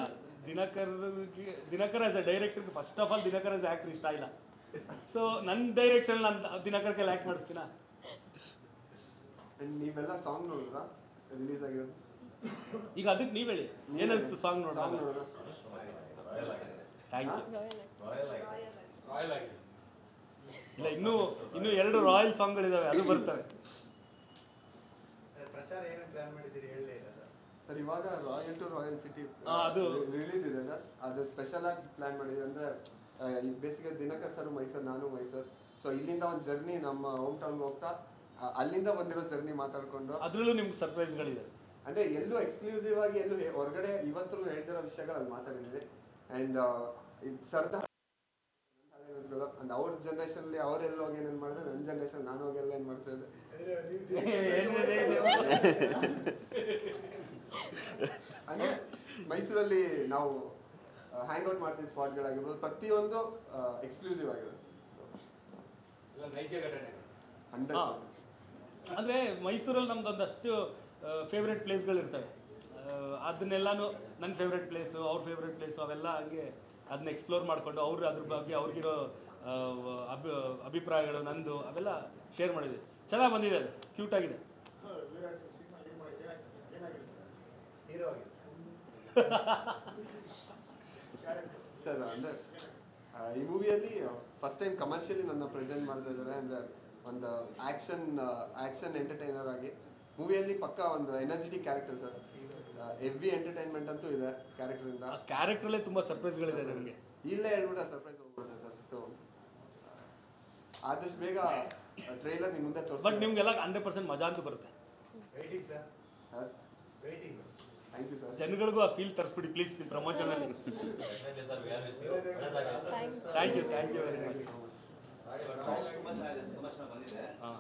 ದಿನಕರ್ ಆಸ್ ಅ ಡೈರೆಕ್ಟರ್ಗೆ first of all Dinakar as actor ಇಷ್ಟ ಇಲ್ಲ. ಸೊ ನನ್ನ ಡೈರೆಕ್ಷನ್ ನಾನು ದಿನಕರ್ ಕೈಲಿ ಆ್ಯಕ್ಟ್ ಮಾಡಿಸ್ತೀನ. ನೀವೆಲ್ಲ ಸಾಂಗ್ ನೋಡಿದ್ರಾ ರಿಲೀಸ್ ಆಗಿರೋದು? ಈಗ ಅದಕ್ಕೆ ನೀವು ಹೇಳಿ, ಏನನ್ನಿಸ್ತು ಸಾಂಗ್ ನೋಡೋಣ? Thank you. ಇಲ್ಲ, ಇನ್ನೂ 2 ರಾಯಲ್ ಸಾಂಗ್ಗಳಿದಾವೆ, ಅದು ಬರ್ತವೆ. ಪ್ರಚಾರ ಏನು ಪ್ಲಾನ್ ಮಾಡಿದ್ದೀರಿ ಹೇಳಲೇ ಇಲ್ಲ ಸರ್. ಇವಾಗ ರಾಯಲ್ ಟು ರಾಯಲ್ ಸಿಟಿ ಅದು ರಿಲೀಸ್ ಇದೆ ಸರ್. ಅದು ಸ್ಪೆಷಲ್ ಆಗಿ ಪ್ಲಾನ್ ಮಾಡಿದೆ. ಅಂದರೆ ಬೇಸಿಗೆ ದಿನಕರ್ ಸರ್ ಮೈಸೂರು, ನಾನು ಮೈಸೂರು. ಸೊ ಇಲ್ಲಿಂದ ಒಂದು ಜರ್ನಿ ನಮ್ಮ ಹೋಮ್ ಟೌನ್ಗೆ ಹೋಗ್ತಾ ಅಲ್ಲಿಂದ ಬಂದಿರೋ ಜರ್ನಿ ಮಾತಾಡ್ಕೊಂಡು, ಅದರಲ್ಲೂ ನಿಮ್ಗೆ ಸರ್ಪ್ರೈಸ್ಗಳಿದೆ. ಅಂದರೆ ಎಲ್ಲೂ ಎಕ್ಸ್ಕ್ಲೂಸಿವ್ ಆಗಿ ಎಲ್ಲೂ ಹೊರಗಡೆ ಇವತ್ತು ಹೇಳ್ತಿರೋ ವಿಷಯಗಳು ಅಲ್ಲಿ ಮಾತಾಡಿದ್ದೀವಿ. ಆ್ಯಂಡ್ ಇದು ಸರ್ದಾರ್ ಅಂಡ್ ಅವ್ರ ಜನ್ರೇಷನಲ್ಲಿ ಅವರೆಲ್ಲ ಹೋಗಿ ಏನೇನು ಮಾಡಿದ್ರೆ, ನನ್ನ ಜನ್ರೇಷನ್ ನಾನು ಹೋಗೆಲ್ಲ ಏನು ಮಾಡ್ತಾ ಇದ್ದೆ. ಅಂದರೆ ಮೈಸೂರಲ್ಲಿ ನಾವು ಹ್ಯಾಂಗ್ ಔಟ್ ಮಾಡ್ತೀವಿ ಸ್ಪಾಟ್ಗಳಾಗಿರ್ಬೋದು, ಪ್ರತಿಯೊಂದು ಎಕ್ಸ್ಕ್ಲೂಸಿವ್ ಆಗಿರೋದು. 100%. ಅಂದರೆ ಮೈಸೂರಲ್ಲಿ ನಮ್ದೊಂದಷ್ಟು ಫೇವ್ರೆಟ್ ಪ್ಲೇಸ್ಗಳಿರ್ತವೆ. ಅದನ್ನೆಲ್ಲನೂ ನನ್ನ ಫೇವ್ರೆಟ್ ಪ್ಲೇಸು, ಅವ್ರ ಫೇವ್ರೆಟ್ ಪ್ಲೇಸು, ಅವೆಲ್ಲ ಹಂಗೆ ಅದನ್ನ ಎಕ್ಸ್ಪ್ಲೋರ್ ಮಾಡಿಕೊಂಡು ಅದ್ರ ಬಗ್ಗೆ ಅವ್ರಿಗಿರೋ ಅಭಿಪ್ರಾಯಗಳು ನಂದು ಅವೆಲ್ಲ ಶೇರ್ ಮಾಡಿದ್ವಿ. ಚೆನ್ನಾಗಿ ಬಂದಿದೆ, ಅದು ಕ್ಯೂಟ್ ಆಗಿದೆ. ಸರ್ ಅಂದರೆ ಈ ಮೂವಿಯಲ್ಲಿ ಫಸ್ಟ್ ಟೈಮ್ ಕಮರ್ಷಿಯಲಿ ನನ್ನ ಪ್ರೆಸೆಂಟ್ ಮಾಡ್ತಾ ಇದ್ದಾರೆ. ಅಂದರೆ ಒಂದು ಆ್ಯಕ್ಷನ್ ಎಂಟರ್ಟೈನರ್ ಆಗಿ ಮೂವಿಯಲ್ಲಿ ಪಕ್ಕ ಒಂದು energetic character sir. Heavy entertainment ಅಂತೂ ಇದೆ ಕ್ಯಾರೆಕ್ಟರಿಂದ. ಕ್ಯಾರೆಕ್ಟ್ರಲ್ಲೇ ತುಂಬ ಸರ್ಪ್ರೈಸ್ಗಳಿದೆ ನನಗೆ. ಇಲ್ಲೇ ಹೇಳ್ಬಿಟ್ರೆ ಸರ್ಪ್ರೈಸ್ ಹೋಗ್ಬಿಡುತ್ತೆ ಸರ್. ಸೊ ಆದಷ್ಟು ಬೇಗ ಟ್ರೈಲರ್ ನಿಮ್ಮ ಮುಂದೆ ತೋರಿಸಿ. ಬಟ್ ನಿಮಗೆಲ್ಲ 100% ಮಜಾ ಅಂತೂ ಬರುತ್ತೆ. Thank you sir. ಜನಗಳಿಗೂ ಆ ಫೀಲ್ ತರಿಸ್ಬಿಡಿ ಪ್ಲೀಸ್ ನಿಮ್ಮ ಪ್ರಮೋಷನಲ್ಲಿ. Thank you very much. ಹಾಂ.